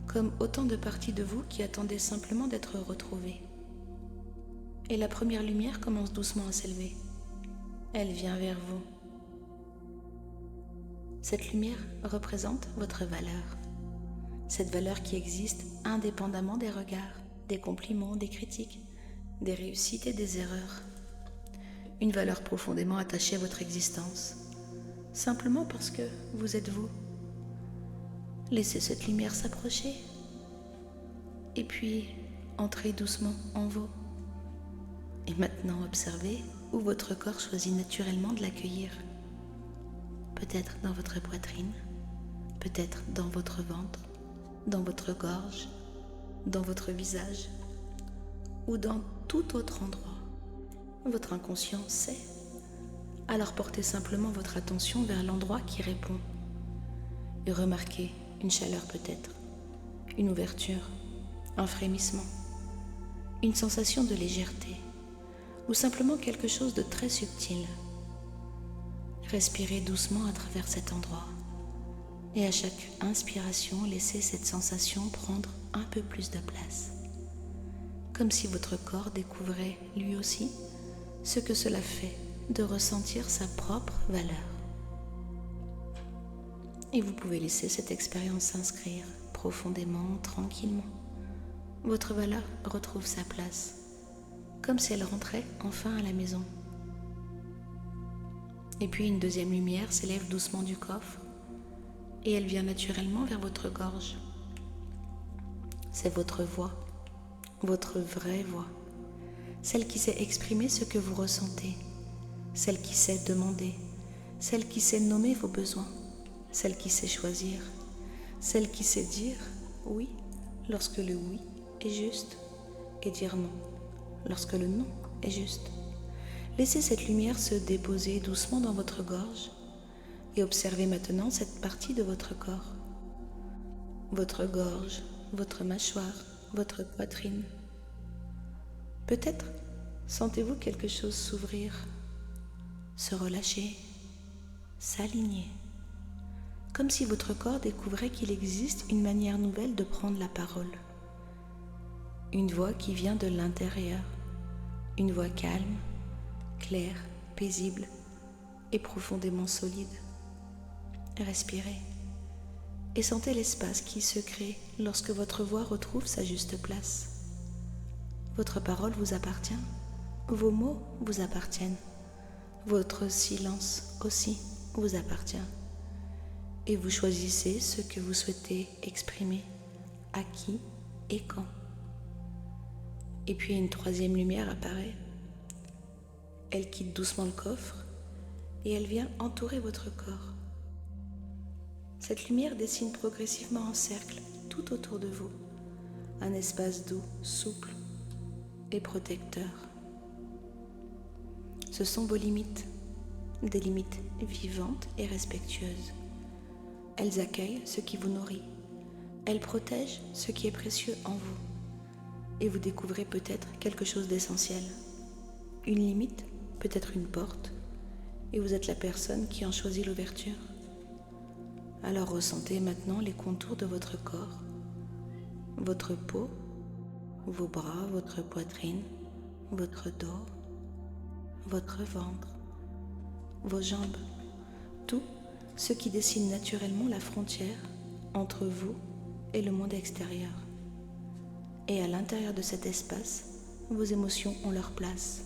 comme autant de parties de vous qui attendaient simplement d'être retrouvées. Et la première lumière commence doucement à s'élever. Elle vient vers vous. Cette lumière représente votre valeur. Cette valeur qui existe indépendamment des regards, des compliments, des critiques, des réussites et des erreurs. Une valeur profondément attachée à votre existence, simplement parce que vous êtes vous. Laissez cette lumière s'approcher, et puis entrez doucement en vous. Et maintenant observez où votre corps choisit naturellement de l'accueillir. Peut-être dans votre poitrine, peut-être dans votre ventre, dans votre gorge, dans votre visage, ou dans tout autre endroit. Votre inconscient sait. Alors portez simplement votre attention vers l'endroit qui répond. Et remarquez une chaleur peut-être, une ouverture, un frémissement, une sensation de légèreté, ou simplement quelque chose de très subtil. Respirez doucement à travers cet endroit, et à chaque inspiration, laissez cette sensation prendre un peu plus de place, comme si votre corps découvrait lui aussi ce que cela fait de ressentir sa propre valeur. Et vous pouvez laisser cette expérience s'inscrire profondément, tranquillement. Votre valeur retrouve sa place, comme si elle rentrait enfin à la maison. Et puis une deuxième lumière s'élève doucement du coffre, et elle vient naturellement vers votre gorge. C'est votre voix, votre vraie voix, celle qui sait exprimer ce que vous ressentez, celle qui sait demander, celle qui sait nommer vos besoins, celle qui sait choisir, celle qui sait dire oui lorsque le oui est juste et dire non lorsque le non est juste. Laissez cette lumière se déposer doucement dans votre gorge et observez maintenant cette partie de votre corps. Votre gorge, votre mâchoire, votre poitrine. Peut-être sentez-vous quelque chose s'ouvrir, se relâcher, s'aligner, comme si votre corps découvrait qu'il existe une manière nouvelle de prendre la parole. Une voix qui vient de l'intérieur, une voix calme, claire, paisible et profondément solide. Respirez et sentez l'espace qui se crée lorsque votre voix retrouve sa juste place. Votre parole vous appartient, vos mots vous appartiennent, votre silence aussi vous appartient. et vous choisissez ce que vous souhaitez exprimer, à qui et quand. Et puis une troisième lumière apparaît. Elle quitte doucement le coffre et elle vient entourer votre corps. Cette lumière dessine progressivement un cercle tout autour de vous, un espace doux, souple et protecteur. Ce sont vos limites, des limites vivantes et respectueuses. Elles accueillent ce qui vous nourrit, elles protègent ce qui est précieux en vous, et vous découvrez peut-être quelque chose d'essentiel. Une limite, peut-être une porte, et vous êtes la personne qui en choisit l'ouverture. Alors ressentez maintenant les contours de votre corps, votre peau, vos bras, votre poitrine, votre dos, votre ventre, vos jambes, tout ce qui dessine naturellement la frontière entre vous et le monde extérieur. Et à l'intérieur de cet espace, vos émotions ont leur place,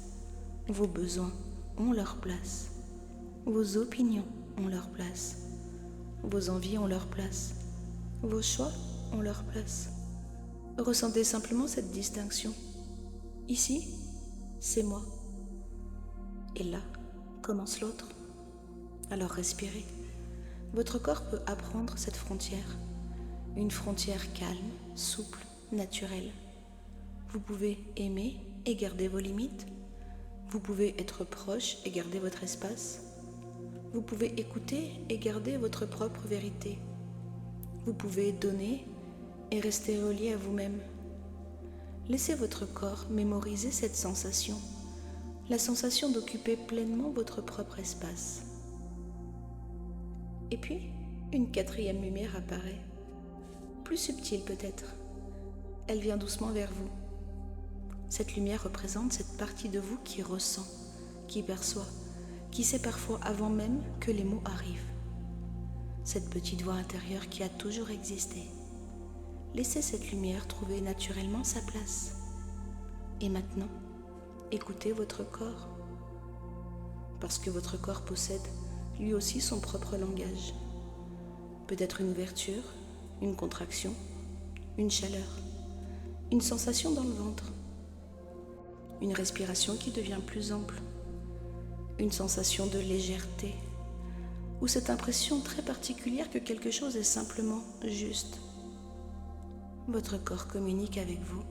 vos besoins ont leur place, vos opinions ont leur place, vos envies ont leur place, vos choix ont leur place. Ressentez simplement cette distinction. Ici, c'est moi. Et là, commence l'autre. Alors respirez. Votre corps peut apprendre cette frontière. Une frontière calme, souple, naturelle. Vous pouvez aimer et garder vos limites. Vous pouvez être proche et garder votre espace. Vous pouvez écouter et garder votre propre vérité. Vous pouvez donner et rester relié à vous-même. Laissez votre corps mémoriser cette sensation, la sensation d'occuper pleinement votre propre espace. Et puis, une quatrième lumière apparaît, plus subtile peut-être. Elle vient doucement vers vous. Cette lumière représente cette partie de vous qui ressent, qui perçoit, qui sait parfois avant même que les mots arrivent. Cette petite voix intérieure qui a toujours existé. Laissez cette lumière trouver naturellement sa place. Et maintenant, écoutez votre corps. Parce que votre corps possède lui aussi son propre langage. Peut-être une ouverture, une contraction, une chaleur, une sensation dans le ventre, une respiration qui devient plus ample, une sensation de légèreté, ou cette impression très particulière que quelque chose est simplement juste. Votre corps communique avec vous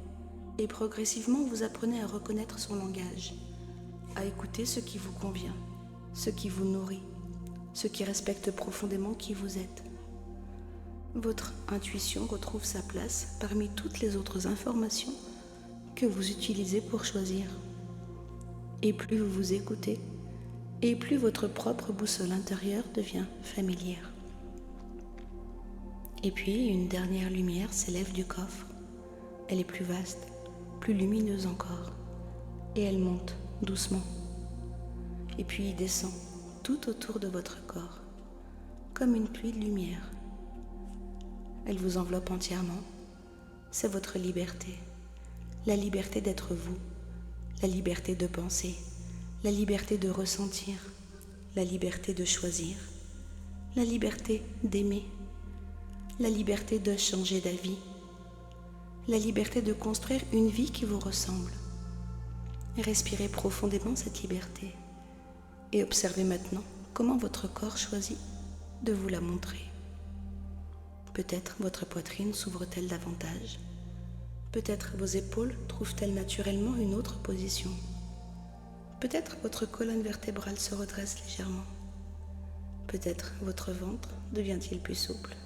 et progressivement vous apprenez à reconnaître son langage, à écouter ce qui vous convient, ce qui vous nourrit, ce qui respecte profondément qui vous êtes. Votre intuition retrouve sa place parmi toutes les autres informations que vous utilisez pour choisir. Et plus vous vous écoutez, et plus votre propre boussole intérieure devient familière. Et puis, une dernière lumière s'élève du coffre. Elle est plus vaste, plus lumineuse encore, et elle monte doucement. Et puis descend tout autour de votre corps, comme une pluie de lumière. Elle vous enveloppe entièrement. C'est votre liberté. La liberté d'être vous, la liberté de penser, la liberté de ressentir, la liberté de choisir, la liberté d'aimer, la liberté de changer d'avis, la liberté de construire une vie qui vous ressemble. Respirez profondément cette liberté et observez maintenant comment votre corps choisit de vous la montrer. Peut-être votre poitrine s'ouvre-t-elle davantage. Peut-être vos épaules trouvent-elles naturellement une autre position. Peut-être votre colonne vertébrale se redresse légèrement. Peut-être votre ventre devient-il plus souple.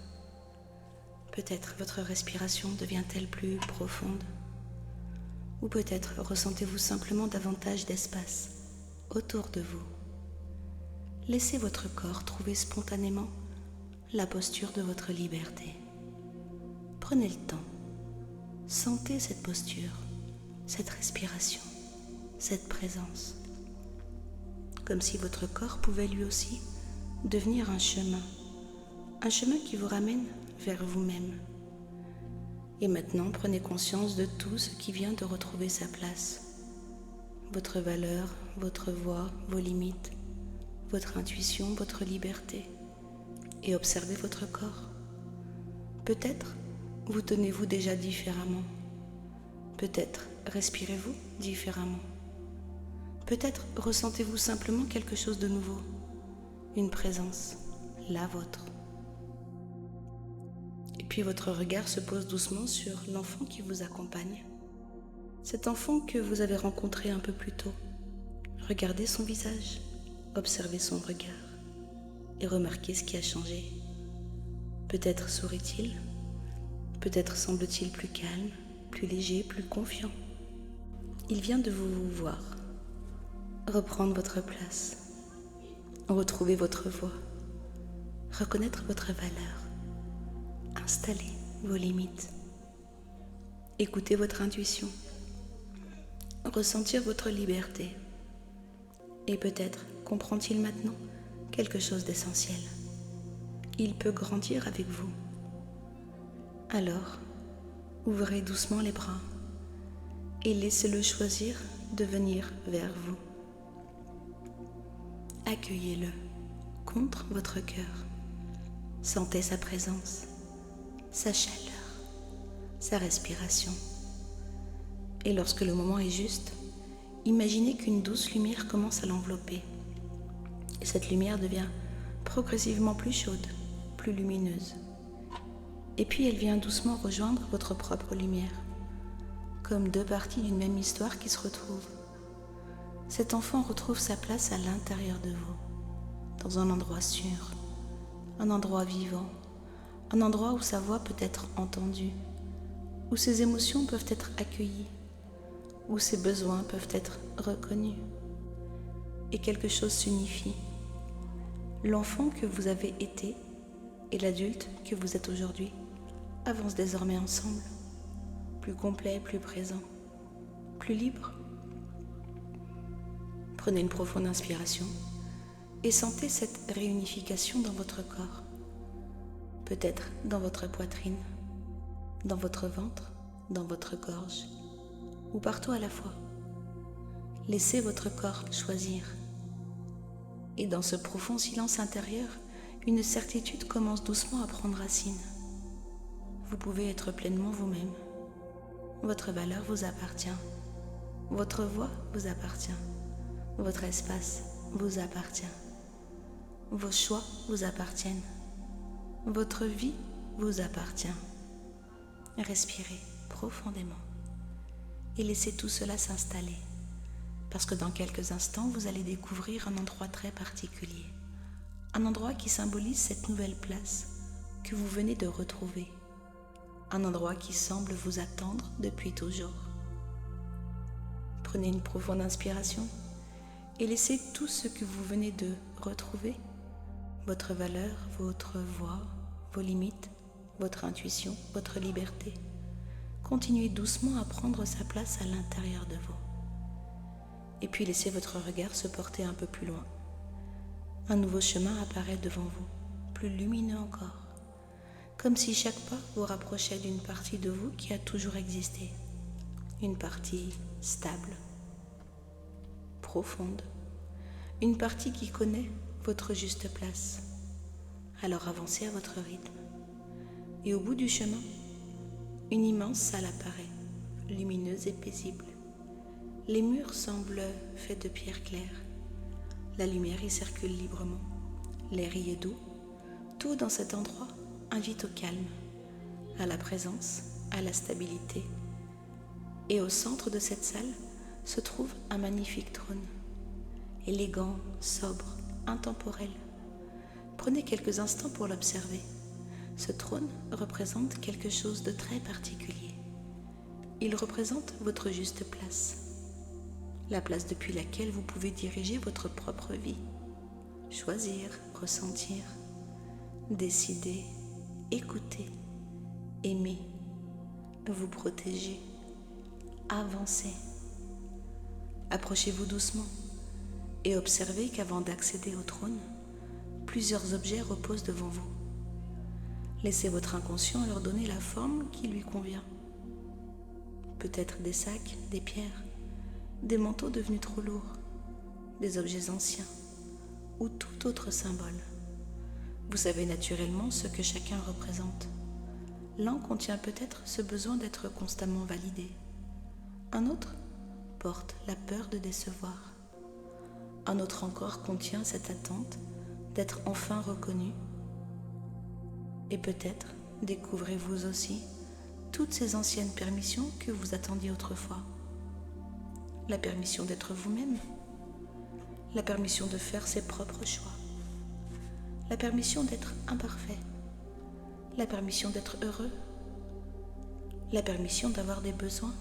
Peut-être votre respiration devient-elle plus profonde. Ou peut-être ressentez-vous simplement davantage d'espace autour de vous. Laissez votre corps trouver spontanément la posture de votre liberté. Prenez le temps. Sentez cette posture, cette respiration, cette présence. Comme si votre corps pouvait lui aussi devenir un chemin qui vous ramène vers vous-même. Et maintenant, prenez conscience de tout ce qui vient de retrouver sa place. Votre valeur, votre voix, vos limites, votre intuition, votre liberté et observez votre corps. Peut-être vous tenez-vous déjà différemment. Peut-être respirez-vous différemment. Peut-être ressentez-vous simplement quelque chose de nouveau, une présence, la vôtre. Et puis votre regard se pose doucement sur l'enfant qui vous accompagne. Cet enfant que vous avez rencontré un peu plus tôt. Regardez son visage, observez son regard et remarquez ce qui a changé. Peut-être sourit-il, peut-être semble-t-il plus calme, plus léger, plus confiant. Il vient de vous voir, reprendre votre place, retrouver votre voix, reconnaître votre valeur, installer vos limites, écouter votre intuition, ressentir votre liberté. Et peut-être comprend-il maintenant quelque chose d'essentiel. Il peut grandir avec vous. Alors, ouvrez doucement les bras et laissez-le choisir de venir vers vous. Accueillez-le contre votre cœur. Sentez sa présence, sa chaleur, sa respiration. Et lorsque le moment est juste, imaginez qu'une douce lumière commence à l'envelopper. Et cette lumière devient progressivement plus chaude, plus lumineuse. Et puis elle vient doucement rejoindre votre propre lumière, comme deux parties d'une même histoire qui se retrouvent. Cet enfant retrouve sa place à l'intérieur de vous, dans un endroit sûr, un endroit vivant, un endroit où sa voix peut être entendue, où ses émotions peuvent être accueillies, où ses besoins peuvent être reconnus. Et quelque chose s'unifie. L'enfant que vous avez été et l'adulte que vous êtes aujourd'hui avancent désormais ensemble, plus complet, plus présent, plus libre. Prenez une profonde inspiration et sentez cette réunification dans votre corps, peut-être dans votre poitrine, dans votre ventre, dans votre gorge, ou partout à la fois. Laissez votre corps choisir. Et dans ce profond silence intérieur, une certitude commence doucement à prendre racine. Vous pouvez être pleinement vous-même. Votre valeur vous appartient. Votre voix vous appartient. Votre espace vous appartient. Vos choix vous appartiennent. Votre vie vous appartient. Respirez profondément et laissez tout cela s'installer, parce que dans quelques instants, vous allez découvrir un endroit très particulier, un endroit qui symbolise cette nouvelle place que vous venez de retrouver, un endroit qui semble vous attendre depuis toujours. Prenez une profonde inspiration et laissez tout ce que vous venez de retrouver, votre valeur, votre voix, vos limites, votre intuition, votre liberté, continuez doucement à prendre sa place à l'intérieur de vous. Et puis laissez votre regard se porter un peu plus loin. Un nouveau chemin apparaît devant vous, plus lumineux encore, comme si chaque pas vous rapprochait d'une partie de vous qui a toujours existé, une partie stable, profonde, une partie qui connaît votre juste place. Alors avancez à votre rythme. Et au bout du chemin, une immense salle apparaît, lumineuse et paisible. Les murs semblent faits de pierre claire. La lumière y circule librement. L'air y est doux. Tout dans cet endroit invite au calme, à la présence, à la stabilité. Et au centre de cette salle se trouve un magnifique trône, élégant, sobre, intemporel. Prenez quelques instants pour l'observer. Ce trône représente quelque chose de très particulier. Il représente votre juste place, la place depuis laquelle vous pouvez diriger votre propre vie, choisir, ressentir, décider, écouter, aimer, vous protéger, avancer. Approchez-vous doucement et observez qu'avant d'accéder au trône, plusieurs objets reposent devant vous. Laissez votre inconscient leur donner la forme qui lui convient. Peut-être des sacs, des pierres, des manteaux devenus trop lourds, des objets anciens ou tout autre symbole. Vous savez naturellement ce que chacun représente. L'un contient peut-être ce besoin d'être constamment validé. Un autre porte la peur de décevoir. Un autre encore contient cette attente d'être enfin reconnu. Et peut-être découvrez-vous aussi toutes ces anciennes permissions que vous attendiez autrefois. La permission d'être vous-même, la permission de faire ses propres choix, la permission d'être imparfait, la permission d'être heureux, la permission d'avoir des besoins,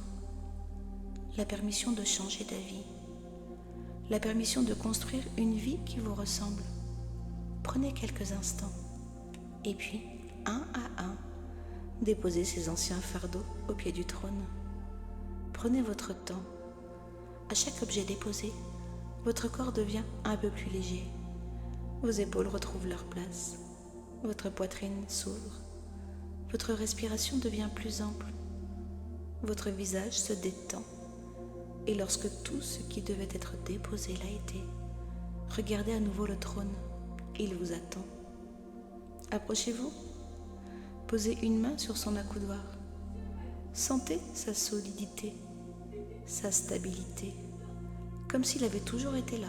la permission de changer d'avis, la permission de construire une vie qui vous ressemble. Prenez quelques instants et puis, un à un, déposez ces anciens fardeaux au pied du trône. Prenez votre temps. À chaque objet déposé, votre corps devient un peu plus léger. Vos épaules retrouvent leur place. Votre poitrine s'ouvre. Votre respiration devient plus ample. Votre visage se détend. Et lorsque tout ce qui devait être déposé l'a été, regardez à nouveau le trône. Il vous attend. Approchez-vous. Posez une main sur son accoudoir. Sentez sa solidité, sa stabilité, comme s'il avait toujours été là,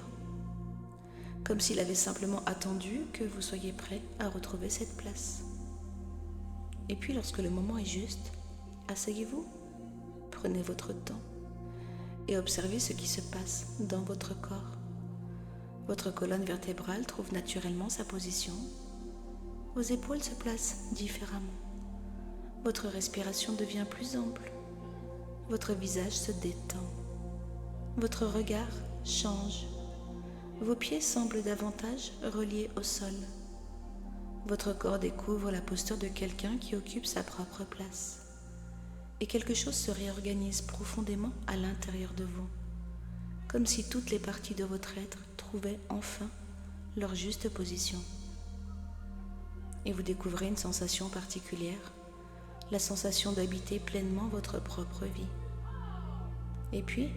comme s'il avait simplement attendu que vous soyez prêt à retrouver cette place. Et puis lorsque le moment est juste, asseyez-vous, prenez votre temps et observez ce qui se passe dans votre corps. Votre colonne vertébrale trouve naturellement sa position. Vos épaules se placent différemment. Votre respiration devient plus ample. Votre visage se détend. Votre regard change. Vos pieds semblent davantage reliés au sol. Votre corps découvre la posture de quelqu'un qui occupe sa propre place. Et quelque chose se réorganise profondément à l'intérieur de vous, comme si toutes les parties de votre être trouvaient enfin leur juste position. Et vous découvrez une sensation particulière, la sensation d'habiter pleinement votre propre vie. Et puis,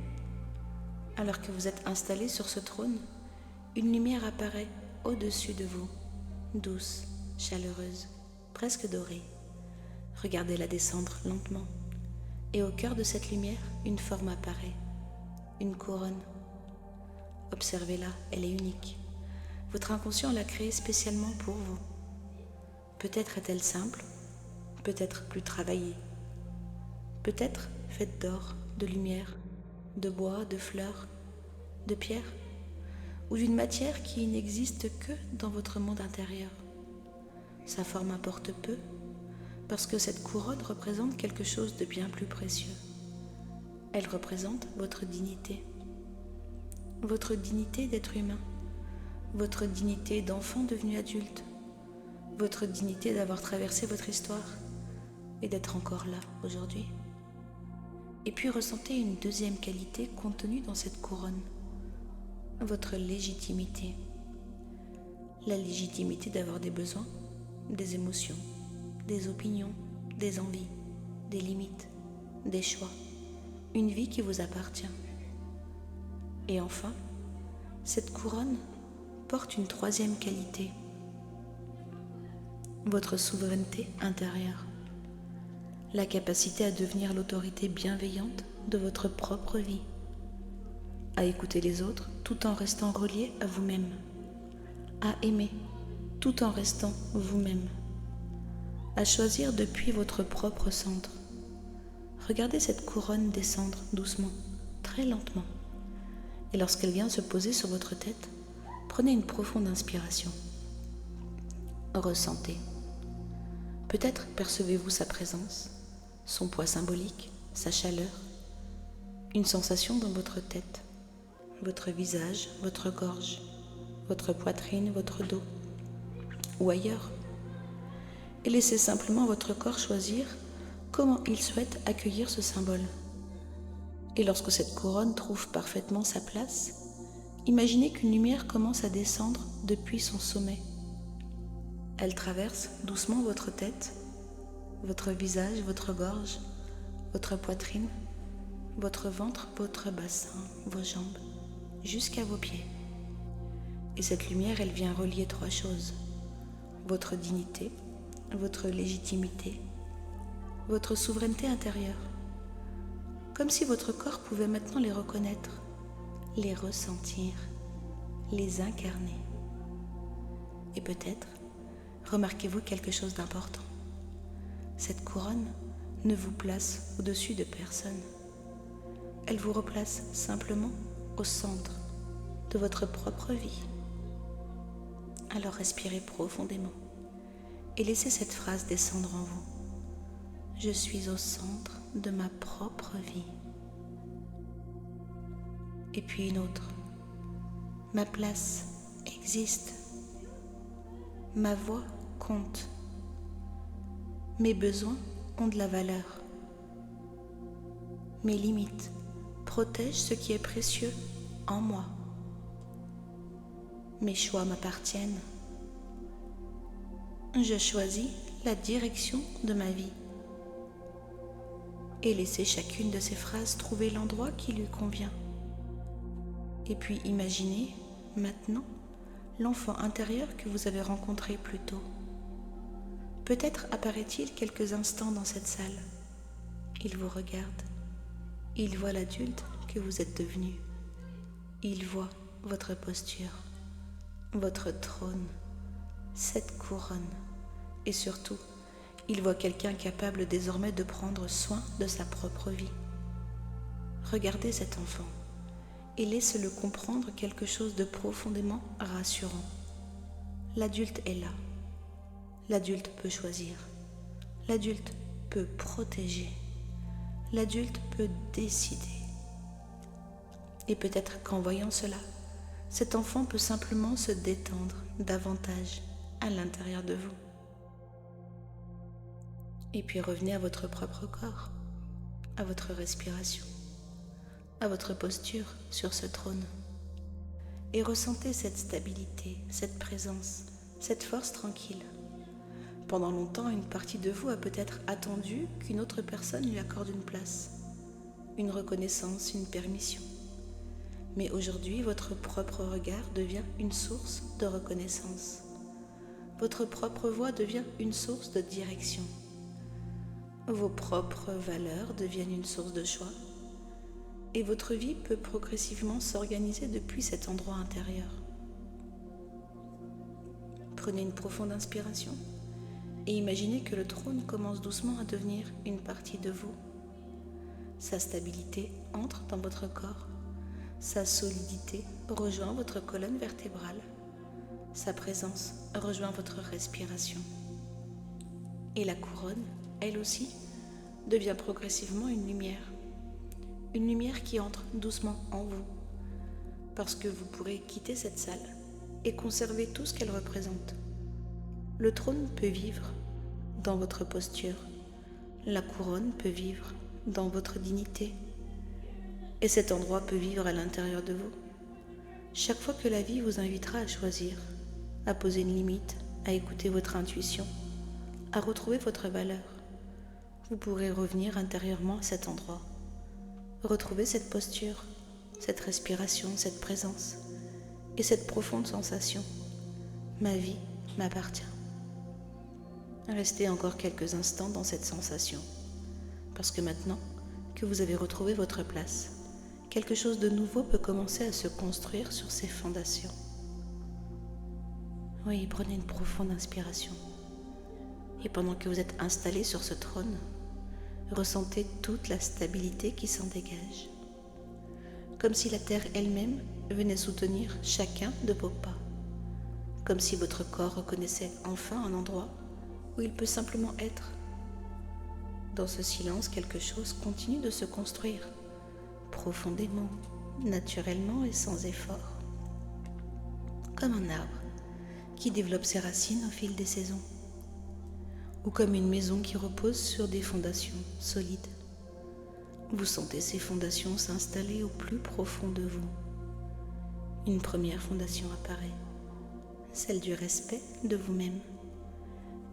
alors que vous êtes installé sur ce trône, une lumière apparaît au-dessus de vous, douce, chaleureuse, presque dorée. Regardez-la descendre lentement. Et au cœur de cette lumière, une forme apparaît, une couronne. Observez-la, elle est unique. Votre inconscient l'a créée spécialement pour vous. Peut-être est-elle simple, peut-être plus travaillée, peut-être faite d'or, de lumière, de bois, de fleurs, de pierres, ou d'une matière qui n'existe que dans votre monde intérieur. Sa forme importe peu, parce que cette couronne représente quelque chose de bien plus précieux. Elle représente votre dignité d'être humain, votre dignité d'enfant devenu adulte, votre dignité d'avoir traversé votre histoire et d'être encore là aujourd'hui. Et puis ressentez une deuxième qualité contenue dans cette couronne, votre légitimité. La légitimité d'avoir des besoins, des émotions, des opinions, des envies, des limites, des choix, une vie qui vous appartient. Et enfin, cette couronne porte une troisième qualité, votre souveraineté intérieure, la capacité à devenir l'autorité bienveillante de votre propre vie, à écouter les autres tout en restant relié à vous-même, à aimer tout en restant vous-même, à choisir depuis votre propre centre. Regardez cette couronne descendre doucement, très lentement, et lorsqu'elle vient se poser sur votre tête, prenez une profonde inspiration. Ressentez. Peut-être percevez-vous sa présence, son poids symbolique, sa chaleur, une sensation dans votre tête, votre visage, votre gorge, votre poitrine, votre dos, ou ailleurs. Et laissez simplement votre corps choisir comment il souhaite accueillir ce symbole. Et lorsque cette couronne trouve parfaitement sa place, imaginez qu'une lumière commence à descendre depuis son sommet. Elle traverse doucement votre tête, votre visage, votre gorge, votre poitrine, votre ventre, votre bassin, vos jambes, jusqu'à vos pieds. Et cette lumière, elle vient relier trois choses. votre dignité, votre légitimité, votre souveraineté intérieure, comme si votre corps pouvait maintenant les reconnaître, les ressentir, les incarner. Et peut-être remarquez-vous quelque chose d'important. Cette couronne ne vous place au-dessus de personne. Elle vous replace simplement au centre de votre propre vie. Alors respirez profondément et laissez cette phrase descendre en vous. Je suis au centre de ma propre vie. Et puis une autre. Ma place existe. Ma voix compte. Mes besoins ont de la valeur. Mes limites protègent ce qui est précieux en moi. Mes choix m'appartiennent. Je choisis la direction de ma vie. Et laissez chacune de ces phrases trouver l'endroit qui lui convient. Et puis imaginez maintenant l'enfant intérieur que vous avez rencontré plus tôt. Peut-être apparaît-il quelques instants dans cette salle. Il vous regarde. Il voit l'adulte que vous êtes devenu. Il voit votre posture, votre trône, cette couronne. Et surtout, il voit quelqu'un capable désormais de prendre soin de sa propre vie. Regardez cet enfant et laissez-le comprendre quelque chose de profondément rassurant. L'adulte est là. L'adulte peut choisir. L'adulte peut protéger. L'adulte peut décider. Et peut-être qu'en voyant cela, cet enfant peut simplement se détendre davantage à l'intérieur de vous. Et puis revenez à votre propre corps, à votre respiration, à votre posture sur ce trône. Et ressentez cette stabilité, cette présence, cette force tranquille. Pendant longtemps, une partie de vous a peut-être attendu qu'une autre personne lui accorde une place, une reconnaissance, une permission. Mais aujourd'hui, votre propre regard devient une source de reconnaissance. Votre propre voix devient une source de direction. Vos propres valeurs deviennent une source de choix. Et votre vie peut progressivement s'organiser depuis cet endroit intérieur. Prenez une profonde inspiration et imaginez que le trône commence doucement à devenir une partie de vous. Sa stabilité entre dans votre corps. Sa solidité rejoint votre colonne vertébrale. Sa présence rejoint votre respiration. Et la couronne, elle aussi, devient progressivement une lumière. Une lumière qui entre doucement en vous. Parce que vous pourrez quitter cette salle et conserver tout ce qu'elle représente. Le trône peut vivre dans votre posture. La couronne peut vivre dans votre dignité. Et cet endroit peut vivre à l'intérieur de vous. Chaque fois que la vie vous invitera à choisir, à poser une limite, à écouter votre intuition, à retrouver votre valeur, vous pourrez revenir intérieurement à cet endroit. Retrouver cette posture, cette respiration, cette présence et cette profonde sensation. Ma vie m'appartient. Restez encore quelques instants dans cette sensation, parce que maintenant que vous avez retrouvé votre place, quelque chose de nouveau peut commencer à se construire sur ces fondations. Oui, prenez une profonde inspiration. Et pendant que vous êtes installé sur ce trône, ressentez toute la stabilité qui s'en dégage. Comme si la terre elle-même venait soutenir chacun de vos pas. Comme si votre corps reconnaissait enfin un endroit où il peut simplement être. Dans ce silence, quelque chose continue de se construire, profondément, naturellement et sans effort. Comme un arbre qui développe ses racines au fil des saisons, ou comme une maison qui repose sur des fondations solides. Vous sentez ces fondations s'installer au plus profond de vous. Une première fondation apparaît, celle du respect de vous-même.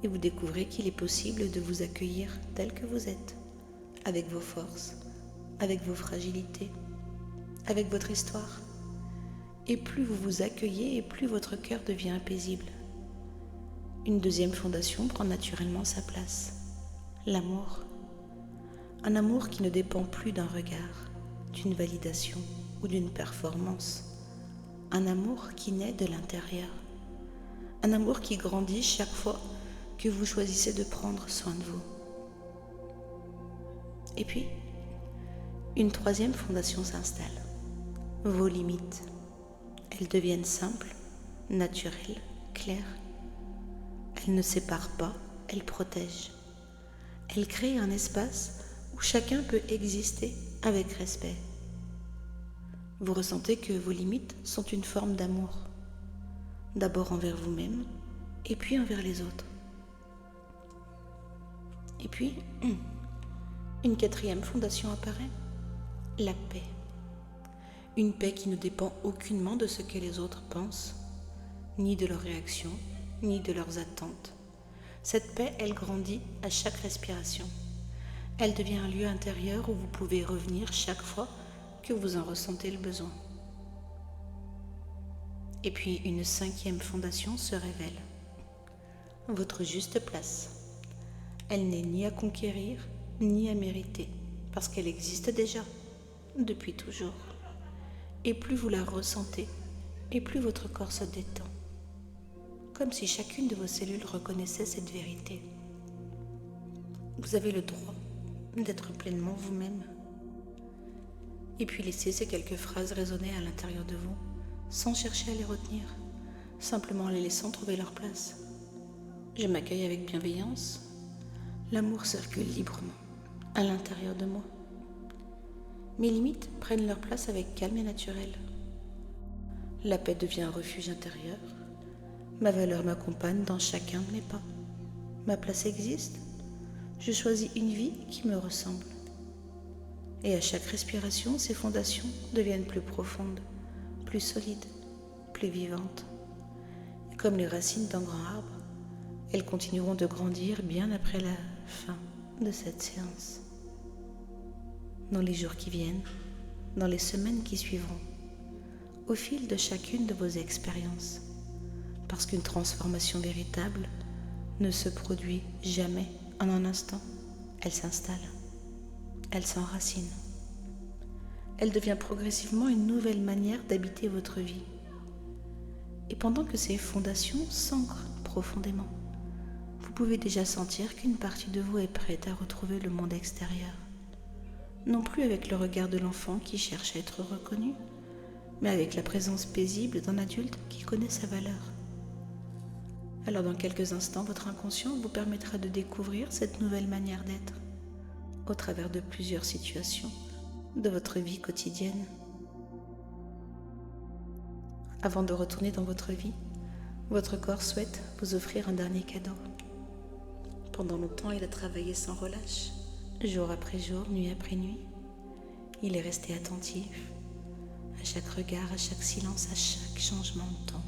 Et vous découvrez qu'il est possible de vous accueillir tel que vous êtes, avec vos forces, avec vos fragilités, avec votre histoire. Et plus vous vous accueillez et plus votre cœur devient paisible. Une deuxième fondation prend naturellement sa place. L'amour. Un amour qui ne dépend plus d'un regard, d'une validation ou d'une performance. Un amour qui naît de l'intérieur. Un amour qui grandit chaque fois que vous choisissez de prendre soin de vous. Et puis, une troisième fondation s'installe. Vos limites. Elles deviennent simples, naturelles, claires. Elles ne séparent pas, elles protègent. Elles créent un espace où chacun peut exister avec respect. Vous ressentez que vos limites sont une forme d'amour, d'abord envers vous-même et puis envers les autres. Et puis, une quatrième fondation apparaît, la paix. Une paix qui ne dépend aucunement de ce que les autres pensent, ni de leurs réactions, ni de leurs attentes. Cette paix, elle grandit à chaque respiration. Elle devient un lieu intérieur où vous pouvez revenir chaque fois que vous en ressentez le besoin. Et puis une cinquième fondation se révèle. Votre juste place. Elle n'est ni à conquérir, ni à mériter, parce qu'elle existe déjà, depuis toujours. Et plus vous la ressentez, et plus votre corps se détend. Comme si chacune de vos cellules reconnaissait cette vérité. Vous avez le droit d'être pleinement vous-même. Et puis laissez ces quelques phrases résonner à l'intérieur de vous, sans chercher à les retenir, simplement en les laissant trouver leur place. Je m'accueille avec bienveillance. L'amour circule librement à l'intérieur de moi. Mes limites prennent leur place avec calme et naturel. La paix devient un refuge intérieur. Ma valeur m'accompagne dans chacun de mes pas. Ma place existe. Je choisis une vie qui me ressemble. Et à chaque respiration, ces fondations deviennent plus profondes, plus solides, plus vivantes. Et comme les racines d'un grand arbre, elles continueront de grandir bien après la fin de cette séance. Dans les jours qui viennent, dans les semaines qui suivront, au fil de chacune de vos expériences, parce qu'une transformation véritable ne se produit jamais en un instant. Elle s'installe, elle s'enracine. Elle devient progressivement une nouvelle manière d'habiter votre vie. Et pendant que ces fondations s'ancrent profondément, vous pouvez déjà sentir qu'une partie de vous est prête à retrouver le monde extérieur. Non plus avec le regard de l'enfant qui cherche à être reconnu, mais avec la présence paisible d'un adulte qui connaît sa valeur. Alors dans quelques instants, votre inconscient vous permettra de découvrir cette nouvelle manière d'être au travers de plusieurs situations de votre vie quotidienne. Avant de retourner dans votre vie, votre corps souhaite vous offrir un dernier cadeau. Pendant longtemps, il a travaillé sans relâche, jour après jour, nuit après nuit. Il est resté attentif à chaque regard, à chaque silence, à chaque changement de temps,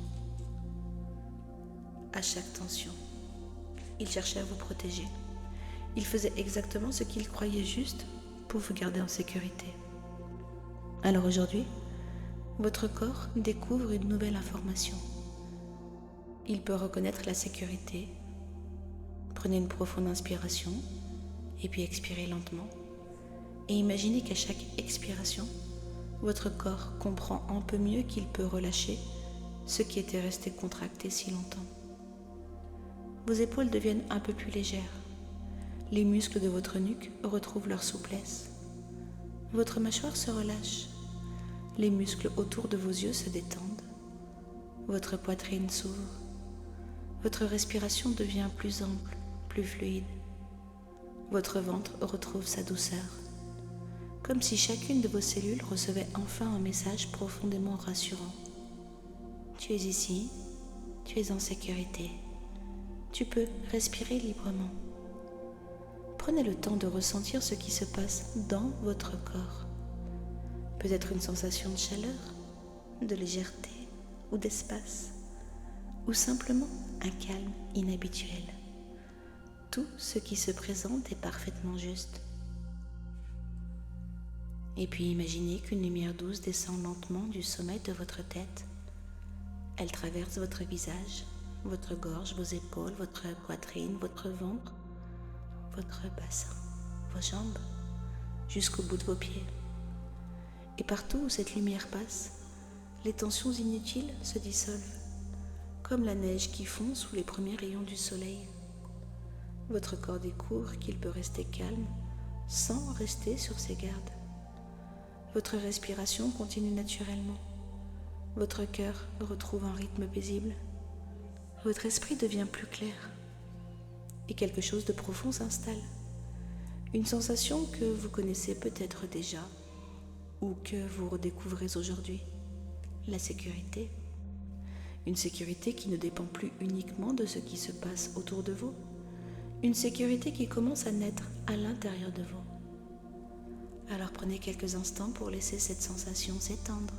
à chaque tension. Il cherchait à vous protéger. Il faisait exactement ce qu'il croyait juste pour vous garder en sécurité. Alors aujourd'hui, votre corps découvre une nouvelle information. Il peut reconnaître la sécurité. Prenez une profonde inspiration et puis expirez lentement. Et imaginez qu'à chaque expiration, votre corps comprend un peu mieux qu'il peut relâcher ce qui était resté contracté si longtemps. Vos épaules deviennent un peu plus légères. Les muscles de votre nuque retrouvent leur souplesse. Votre mâchoire se relâche. Les muscles autour de vos yeux se détendent. Votre poitrine s'ouvre. Votre respiration devient plus ample, plus fluide. Votre ventre retrouve sa douceur. Comme si chacune de vos cellules recevait enfin un message profondément rassurant. Tu es ici, tu es en sécurité. Tu peux respirer librement. Prenez le temps de ressentir ce qui se passe dans votre corps. Peut-être une sensation de chaleur, de légèreté ou d'espace, ou simplement un calme inhabituel. Tout ce qui se présente est parfaitement juste. Et puis imaginez qu'une lumière douce descend lentement du sommet de votre tête. Elle traverse votre visage, votre gorge, vos épaules, votre poitrine, votre ventre, votre bassin, vos jambes, jusqu'au bout de vos pieds. Et partout où cette lumière passe, les tensions inutiles se dissolvent, comme la neige qui fond sous les premiers rayons du soleil. Votre corps découvre qu'il peut rester calme sans rester sur ses gardes. Votre respiration continue naturellement. Votre cœur retrouve un rythme paisible. Votre esprit devient plus clair. Et quelque chose de profond s'installe. Une sensation que vous connaissez peut-être déjà ou que vous redécouvrez aujourd'hui. La sécurité. Une sécurité qui ne dépend plus uniquement de ce qui se passe autour de vous. Une sécurité qui commence à naître à l'intérieur de vous. Alors prenez quelques instants pour laisser cette sensation s'étendre,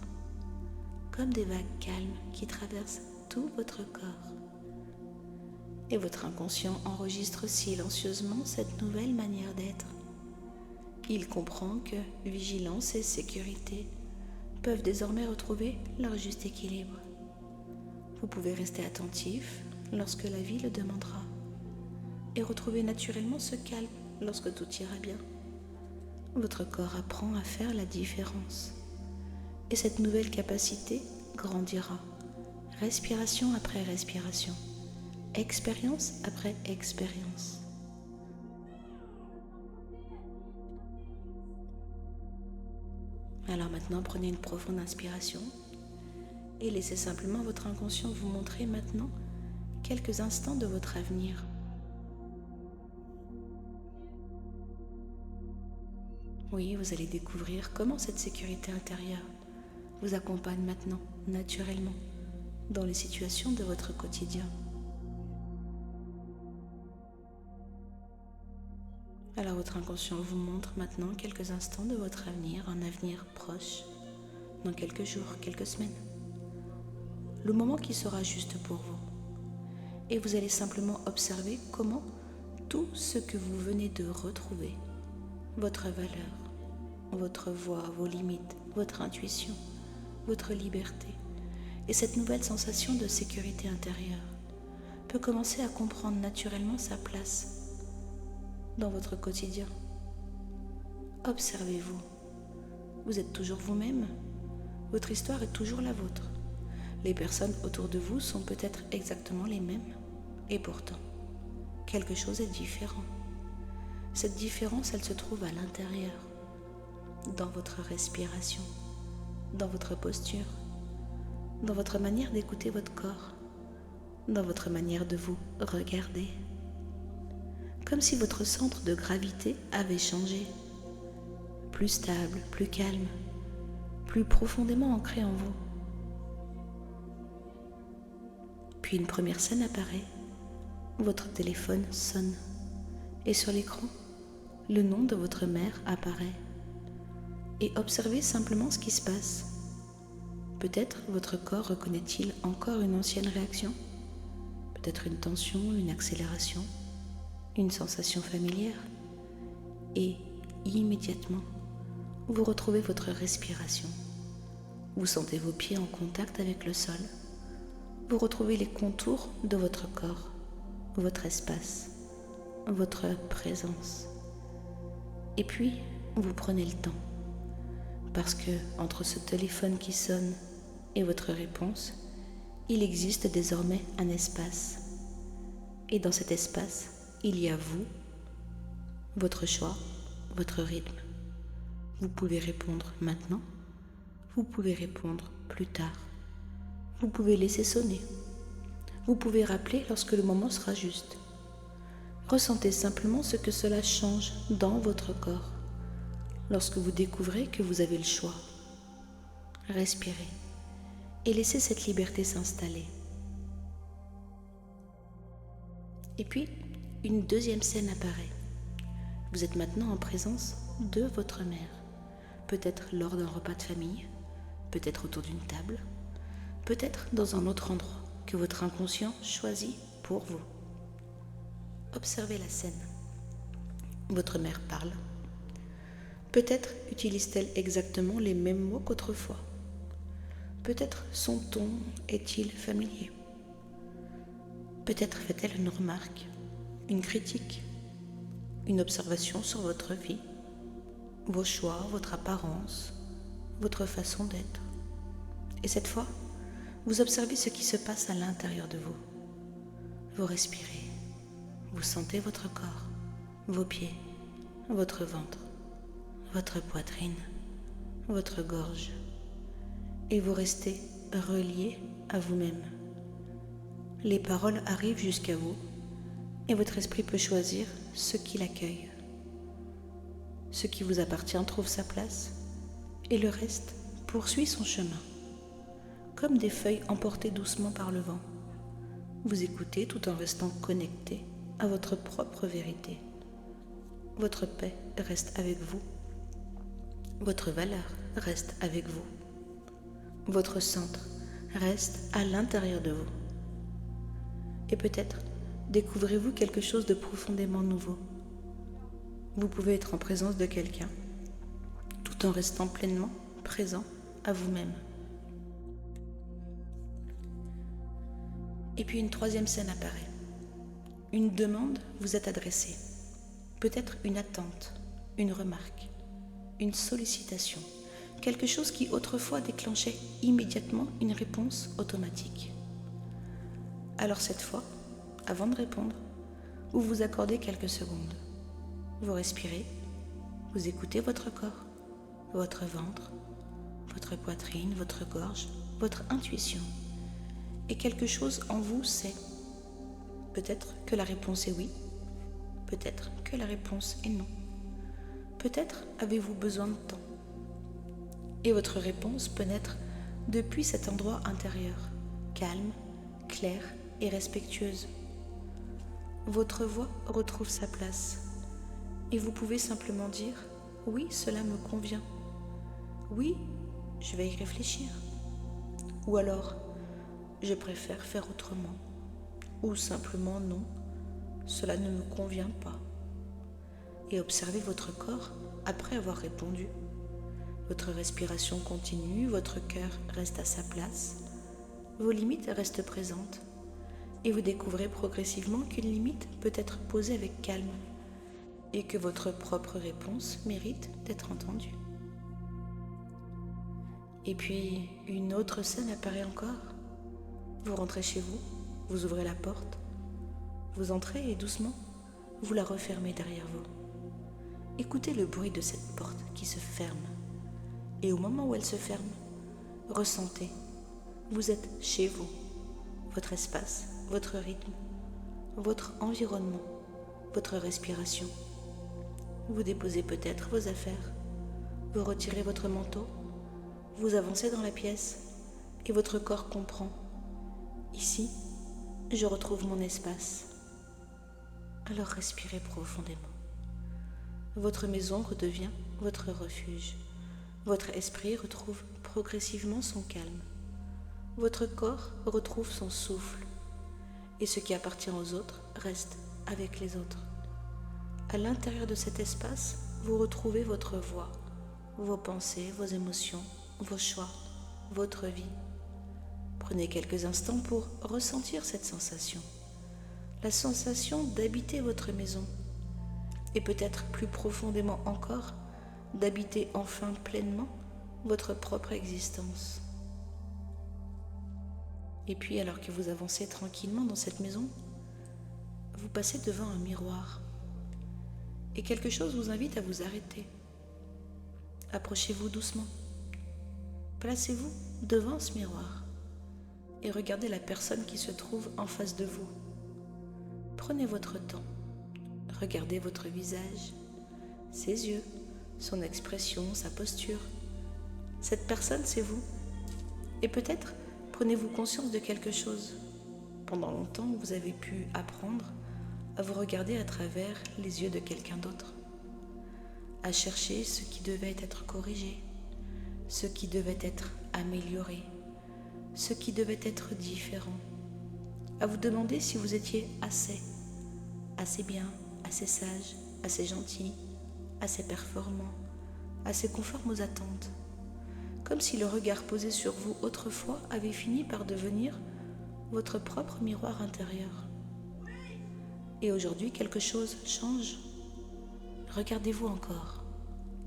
comme des vagues calmes qui traversent tout votre corps. Et votre inconscient enregistre silencieusement cette nouvelle manière d'être. Il comprend que vigilance et sécurité peuvent désormais retrouver leur juste équilibre. Vous pouvez rester attentif lorsque la vie le demandera et retrouver naturellement ce calme lorsque tout ira bien. Votre corps apprend à faire la différence et cette nouvelle capacité grandira, respiration après respiration, expérience après expérience. Alors maintenant, prenez une profonde inspiration et laissez simplement votre inconscient vous montrer maintenant quelques instants de votre avenir. Oui, vous allez découvrir comment cette sécurité intérieure vous accompagne maintenant, naturellement, dans les situations de votre quotidien. Alors votre inconscient vous montre maintenant quelques instants de votre avenir, un avenir proche, dans quelques jours, quelques semaines. Le moment qui sera juste pour vous. Et vous allez simplement observer comment tout ce que vous venez de retrouver, votre valeur, votre voix, vos limites, votre intuition, votre liberté et cette nouvelle sensation de sécurité intérieure peut commencer à comprendre naturellement sa place dans votre quotidien. Observez-vous. Vous êtes toujours vous-même. Votre histoire est toujours la vôtre. Les personnes autour de vous sont peut-être exactement les mêmes. Et pourtant, quelque chose est différent. Cette différence, elle se trouve à l'intérieur, dans votre respiration, dans votre posture, dans votre manière d'écouter votre corps, dans votre manière de vous regarder. Comme si votre centre de gravité avait changé, plus stable, plus calme, plus profondément ancré en vous. Puis une première scène apparaît, votre téléphone sonne et sur l'écran, le nom de votre mère apparaît. Et observez simplement ce qui se passe. Peut-être votre corps reconnaît-il encore une ancienne réaction, peut-être une tension, une accélération, une sensation familière. Et immédiatement, vous retrouvez votre respiration. Vous sentez vos pieds en contact avec le sol. Vous retrouvez les contours de votre corps, votre espace, votre présence. Et puis, vous prenez le temps. Parce que entre ce téléphone qui sonne et votre réponse, il existe désormais un espace. Et dans cet espace, il y a vous, votre choix, votre rythme. Vous pouvez répondre maintenant, vous pouvez répondre plus tard. Vous pouvez laisser sonner. Vous pouvez rappeler lorsque le moment sera juste. Ressentez simplement ce que cela change dans votre corps lorsque vous découvrez que vous avez le choix. Respirez et laissez cette liberté s'installer. Et puis, une deuxième scène apparaît. Vous êtes maintenant en présence de votre mère, peut-être lors d'un repas de famille, peut-être autour d'une table, peut-être dans un autre endroit que votre inconscient choisit pour vous. Observez la scène. Votre mère parle. Peut-être utilise-t-elle exactement les mêmes mots qu'autrefois. Peut-être son ton est-il familier. Peut-être fait-elle une remarque, une critique, une observation sur votre vie, vos choix, votre apparence, votre façon d'être. Et cette fois, vous observez ce qui se passe à l'intérieur de vous. Vous respirez, vous sentez votre corps, vos pieds, votre ventre, votre poitrine, votre gorge, et vous restez relié à vous-même. Les paroles arrivent jusqu'à vous et votre esprit peut choisir ce qui l'accueille. Ce qui vous appartient trouve sa place et le reste poursuit son chemin. Comme des feuilles emportées doucement par le vent, vous écoutez tout en restant connecté à votre propre vérité. Votre paix reste avec vous. Votre valeur reste avec vous. Votre centre reste à l'intérieur de vous. Et peut-être découvrez-vous quelque chose de profondément nouveau. Vous pouvez être en présence de quelqu'un tout en restant pleinement présent à vous-même. Et puis une troisième scène apparaît. Une demande vous est adressée. Peut-être une attente, une remarque, une sollicitation. Quelque chose qui autrefois déclenchait immédiatement une réponse automatique. Alors cette fois, avant de répondre, vous vous accordez quelques secondes. Vous respirez, vous écoutez votre corps, votre ventre, votre poitrine, votre gorge, votre intuition. Et quelque chose en vous sait. Peut-être que la réponse est oui, peut-être que la réponse est non. Peut-être avez-vous besoin de temps. Et votre réponse peut naître depuis cet endroit intérieur, calme, clair et respectueuse. Votre voix retrouve sa place et vous pouvez simplement dire « Oui, cela me convient » »,« Oui, je vais y réfléchir » ou alors « Je préfère faire autrement » ou simplement « Non, cela ne me convient pas » et observez votre corps après avoir répondu. Votre respiration continue, votre cœur reste à sa place, vos limites restent présentes et vous découvrez progressivement qu'une limite peut être posée avec calme et que votre propre réponse mérite d'être entendue. Et puis, une autre scène apparaît encore. Vous rentrez chez vous, vous ouvrez la porte, vous entrez et doucement, vous la refermez derrière vous. Écoutez le bruit de cette porte qui se ferme. Et au moment où elle se ferme, ressentez, vous êtes chez vous, votre espace, votre rythme, votre environnement, votre respiration. Vous déposez peut-être vos affaires, vous retirez votre manteau, vous avancez dans la pièce et votre corps comprend. Ici, je retrouve mon espace. Alors respirez profondément. Votre maison redevient votre refuge. Votre esprit retrouve progressivement son calme. Votre corps retrouve son souffle. Et ce qui appartient aux autres reste avec les autres. À l'intérieur de cet espace, vous retrouvez votre voix, vos pensées, vos émotions, vos choix, votre vie. Prenez quelques instants pour ressentir cette sensation. La sensation d'habiter votre maison. Et peut-être plus profondément encore, d'habiter enfin pleinement votre propre existence. Et puis, alors que vous avancez tranquillement dans cette maison, vous passez devant un miroir et quelque chose vous invite à vous arrêter. Approchez-vous doucement. Placez-vous devant ce miroir et regardez la personne qui se trouve en face de vous. Prenez votre temps. Regardez votre visage, ses yeux, son expression, sa posture. Cette personne, c'est vous. Et peut-être prenez-vous conscience de quelque chose. Pendant longtemps, vous avez pu apprendre à vous regarder à travers les yeux de quelqu'un d'autre, à chercher ce qui devait être corrigé, ce qui devait être amélioré, ce qui devait être différent, à vous demander si vous étiez assez bien, assez sage, assez gentil, assez performant, assez conforme aux attentes, comme si le regard posé sur vous autrefois avait fini par devenir votre propre miroir intérieur. Et aujourd'hui, quelque chose change. Regardez-vous encore.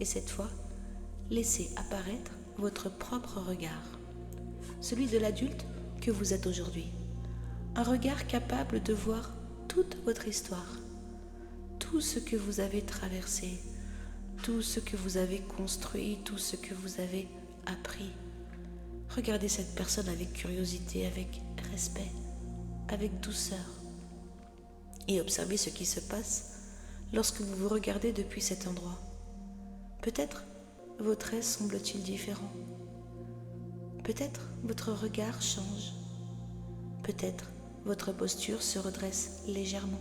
Et cette fois, laissez apparaître votre propre regard. Celui de l'adulte que vous êtes aujourd'hui. Un regard capable de voir toute votre histoire. Tout ce que vous avez traversé. Tout ce que vous avez construit. Tout ce que vous avez appris. Regardez cette personne avec curiosité, avec respect, avec douceur. Et observez ce qui se passe lorsque vous vous regardez depuis cet endroit. Peut-être vos traits semblent-ils différents. Peut-être votre regard change. Peut-être votre posture se redresse légèrement.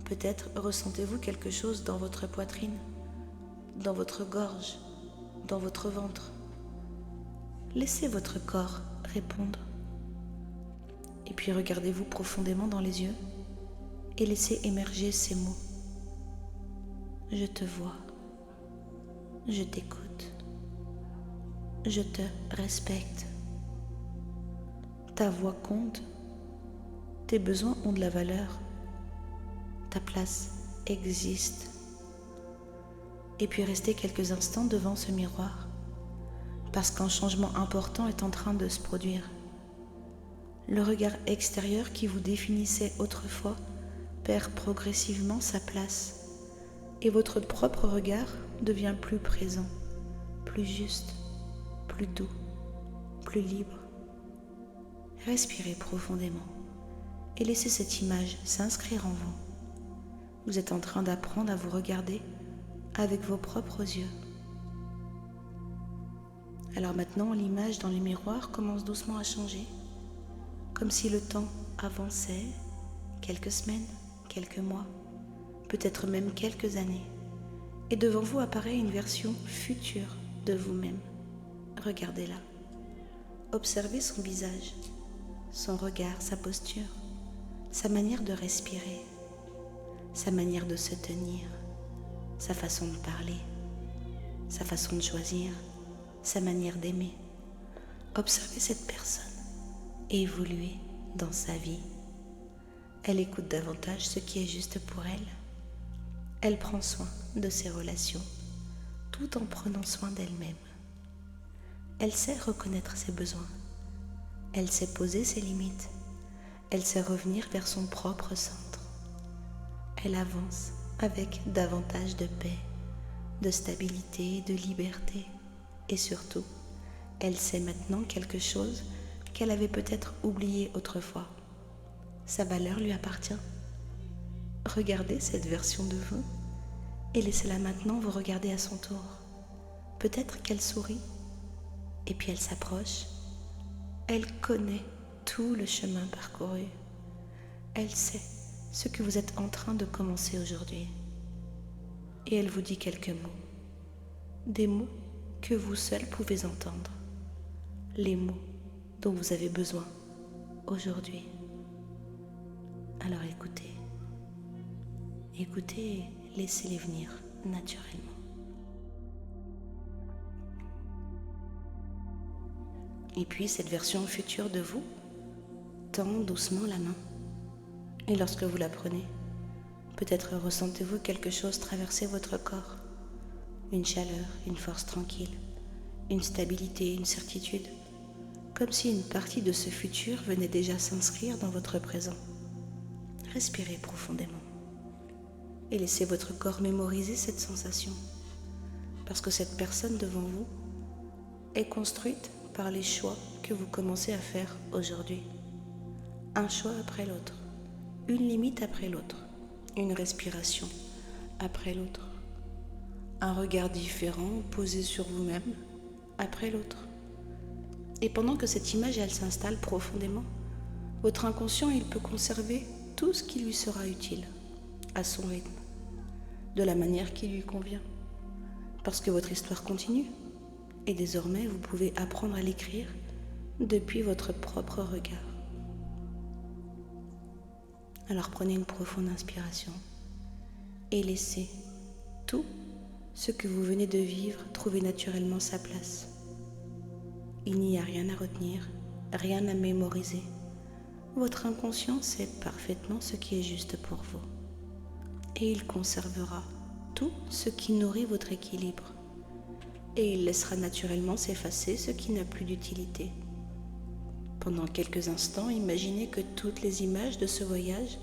Peut-être ressentez-vous quelque chose dans votre poitrine, dans votre gorge, dans votre ventre. Laissez votre corps répondre. Et puis regardez-vous profondément dans les yeux et laissez émerger ces mots. Je te vois. Je t'écoute. Je te respecte. Ta voix compte. Tes besoins ont de la valeur. Ta place existe. Et puis restez quelques instants devant ce miroir, parce qu'un changement important est en train de se produire. Le regard extérieur qui vous définissait autrefois perd progressivement sa place et votre propre regard devient plus présent, plus juste, plus doux, plus libre. Respirez profondément et laissez cette image s'inscrire en vous. Vous êtes en train d'apprendre à vous regarder avec vos propres yeux. Alors maintenant, l'image dans le miroir commence doucement à changer, comme si le temps avançait, quelques semaines, quelques mois, peut-être même quelques années, et devant vous apparaît une version future de vous-même. Regardez-la. Observez son visage, son regard, sa posture, sa manière de respirer, sa manière de se tenir, sa façon de parler, sa façon de choisir, sa manière d'aimer. Observez cette personne évoluer dans sa vie. Elle écoute davantage ce qui est juste pour elle. Elle prend soin de ses relations, tout en prenant soin d'elle-même. Elle sait reconnaître ses besoins. Elle sait poser ses limites. Elle sait revenir vers son propre centre. Elle avance avec davantage de paix, de stabilité, de liberté. Et surtout, elle sait maintenant quelque chose qu'elle avait peut-être oublié autrefois. Sa valeur lui appartient. Regardez cette version de vous et laissez-la maintenant vous regarder à son tour. Peut-être qu'elle sourit et puis elle s'approche. Elle connaît tout le chemin parcouru. Elle sait ce que vous êtes en train de commencer aujourd'hui. Et elle vous dit quelques mots. Des mots que vous seul pouvez entendre. Les mots dont vous avez besoin aujourd'hui. Alors écoutez. Écoutez et laissez-les venir naturellement. Et puis cette version future de vous tend doucement la main. Et lorsque vous la prenez, peut-être ressentez-vous quelque chose traverser votre corps. Une chaleur, une force tranquille, une stabilité, une certitude. Comme si une partie de ce futur venait déjà s'inscrire dans votre présent. Respirez profondément. Et laissez votre corps mémoriser cette sensation. Parce que cette personne devant vous est construite par les choix que vous commencez à faire aujourd'hui. Un choix après l'autre, une limite après l'autre, une respiration après l'autre, un regard différent posé sur vous-même après l'autre. Et pendant que cette image elle s'installe profondément, votre inconscient il peut conserver tout ce qui lui sera utile, à son rythme, de la manière qui lui convient, parce que votre histoire continue, et désormais vous pouvez apprendre à l'écrire depuis votre propre regard. Alors prenez une profonde inspiration et laissez tout ce que vous venez de vivre trouver naturellement sa place. Il n'y a rien à retenir, rien à mémoriser. Votre inconscient sait parfaitement ce qui est juste pour vous. Et il conservera tout ce qui nourrit votre équilibre. Et il laissera naturellement s'effacer ce qui n'a plus d'utilité. Pendant quelques instants, imaginez que toutes les images de ce voyage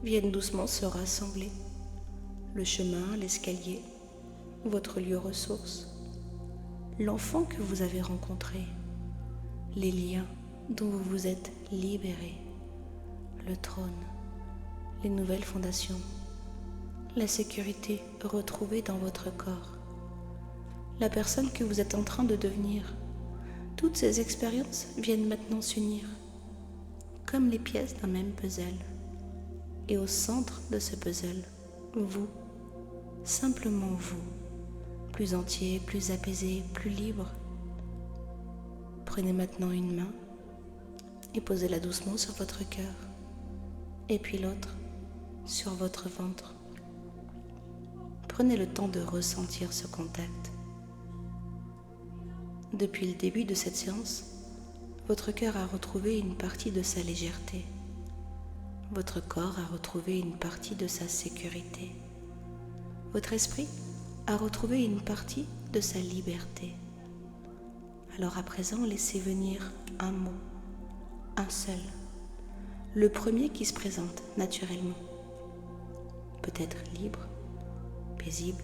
viennent doucement se rassembler. Le chemin, l'escalier, votre lieu ressource, l'enfant que vous avez rencontré, les liens dont vous vous êtes libéré, le trône, les nouvelles fondations, la sécurité retrouvée dans votre corps, la personne que vous êtes en train de devenir. Toutes ces expériences viennent maintenant s'unir, comme les pièces d'un même puzzle. Et au centre de ce puzzle, vous, simplement vous, plus entier, plus apaisé, plus libre. Prenez maintenant une main et posez-la doucement sur votre cœur, et puis l'autre sur votre ventre. Prenez le temps de ressentir ce contact. Depuis le début de cette séance, votre cœur a retrouvé une partie de sa légèreté. Votre corps a retrouvé une partie de sa sécurité. Votre esprit a retrouvé une partie de sa liberté. Alors à présent, laissez venir un mot, un seul, le premier qui se présente naturellement. Peut-être libre, paisible,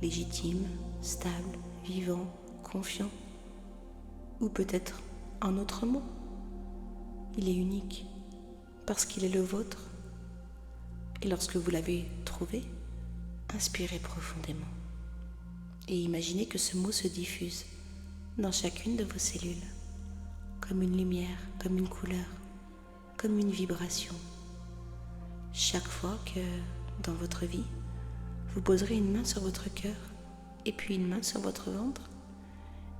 légitime, stable, vivant, confiant, ou peut-être un autre mot. Il est unique parce qu'il est le vôtre. Et lorsque vous l'avez trouvé, inspirez profondément et imaginez que ce mot se diffuse dans chacune de vos cellules, comme une lumière, comme une couleur, comme une vibration. Chaque fois que, dans votre vie, vous poserez une main sur votre cœur et puis une main sur votre ventre,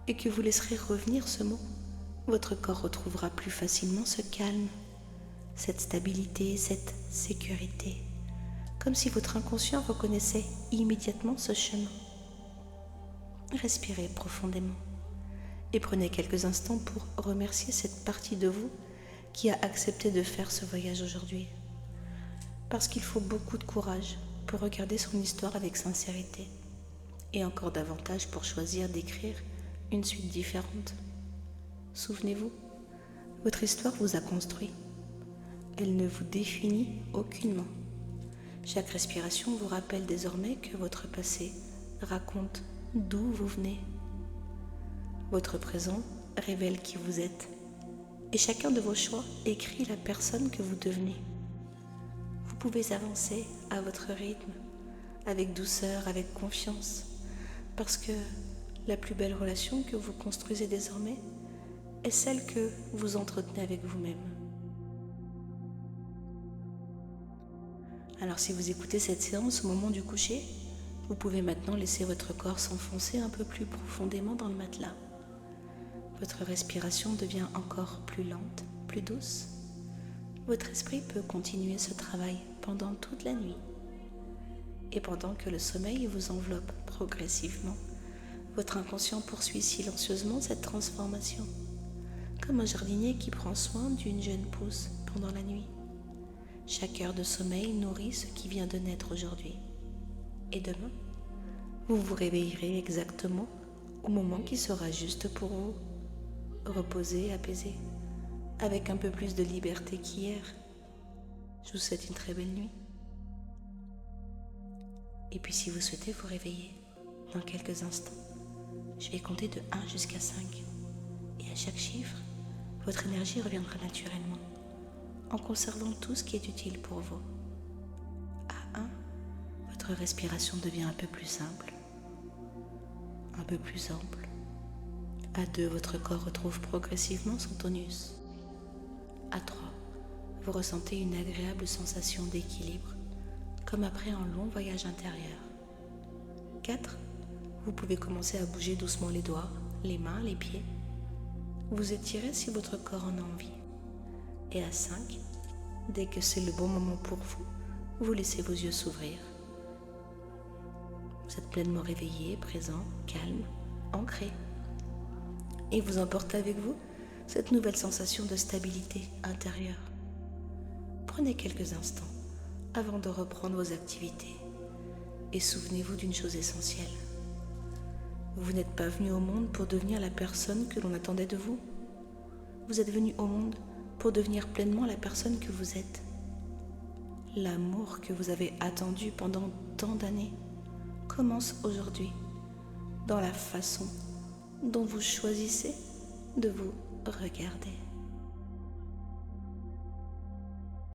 et que vous laisserez revenir ce mot, votre corps retrouvera plus facilement ce calme, cette stabilité, cette sécurité, comme si votre inconscient reconnaissait immédiatement ce chemin. Respirez profondément et prenez quelques instants pour remercier cette partie de vous qui a accepté de faire ce voyage aujourd'hui. Parce qu'il faut beaucoup de courage pour regarder son histoire avec sincérité, et encore davantage pour choisir d'écrire une suite différente. Souvenez-vous, votre histoire vous a construit. Elle ne vous définit aucunement. Chaque respiration vous rappelle désormais que votre passé raconte d'où vous venez. Votre présent révèle qui vous êtes. Et chacun de vos choix écrit la personne que vous devenez. Vous pouvez avancer à votre rythme, avec douceur, avec confiance, parce que la plus belle relation que vous construisez désormais est celle que vous entretenez avec vous-même. Alors si vous écoutez cette séance au moment du coucher, vous pouvez maintenant laisser votre corps s'enfoncer un peu plus profondément dans le matelas. Votre respiration devient encore plus lente, plus douce. Votre esprit peut continuer ce travail pendant toute la nuit. Et pendant que le sommeil vous enveloppe progressivement, votre inconscient poursuit silencieusement cette transformation, comme un jardinier qui prend soin d'une jeune pousse pendant la nuit. Chaque heure de sommeil nourrit ce qui vient de naître aujourd'hui. Et demain, vous vous réveillerez exactement au moment qui sera juste pour vous, reposé, apaisé, avec un peu plus de liberté qu'hier. Je vous souhaite une très belle nuit. Et puis si vous souhaitez vous réveiller dans quelques instants, je vais compter de 1 jusqu'à 5. Et à chaque chiffre, votre énergie reviendra naturellement, en conservant tout ce qui est utile pour vous. À 1, votre respiration devient un peu plus simple, un peu plus ample. À 2, votre corps retrouve progressivement son tonus. À 3, vous ressentez une agréable sensation d'équilibre, comme après un long voyage intérieur. 4, vous pouvez commencer à bouger doucement les doigts, les mains, les pieds. Vous étirez si votre corps en a envie. Et à 5, dès que c'est le bon moment pour vous, vous laissez vos yeux s'ouvrir. Vous êtes pleinement réveillé, présent, calme, ancré. Et vous emportez avec vous cette nouvelle sensation de stabilité intérieure. Prenez quelques instants avant de reprendre vos activités et souvenez-vous d'une chose essentielle. Vous n'êtes pas venu au monde pour devenir la personne que l'on attendait de vous. Vous êtes venu au monde pour devenir pleinement la personne que vous êtes. L'amour que vous avez attendu pendant tant d'années commence aujourd'hui dans la façon dont vous choisissez de vous regarder.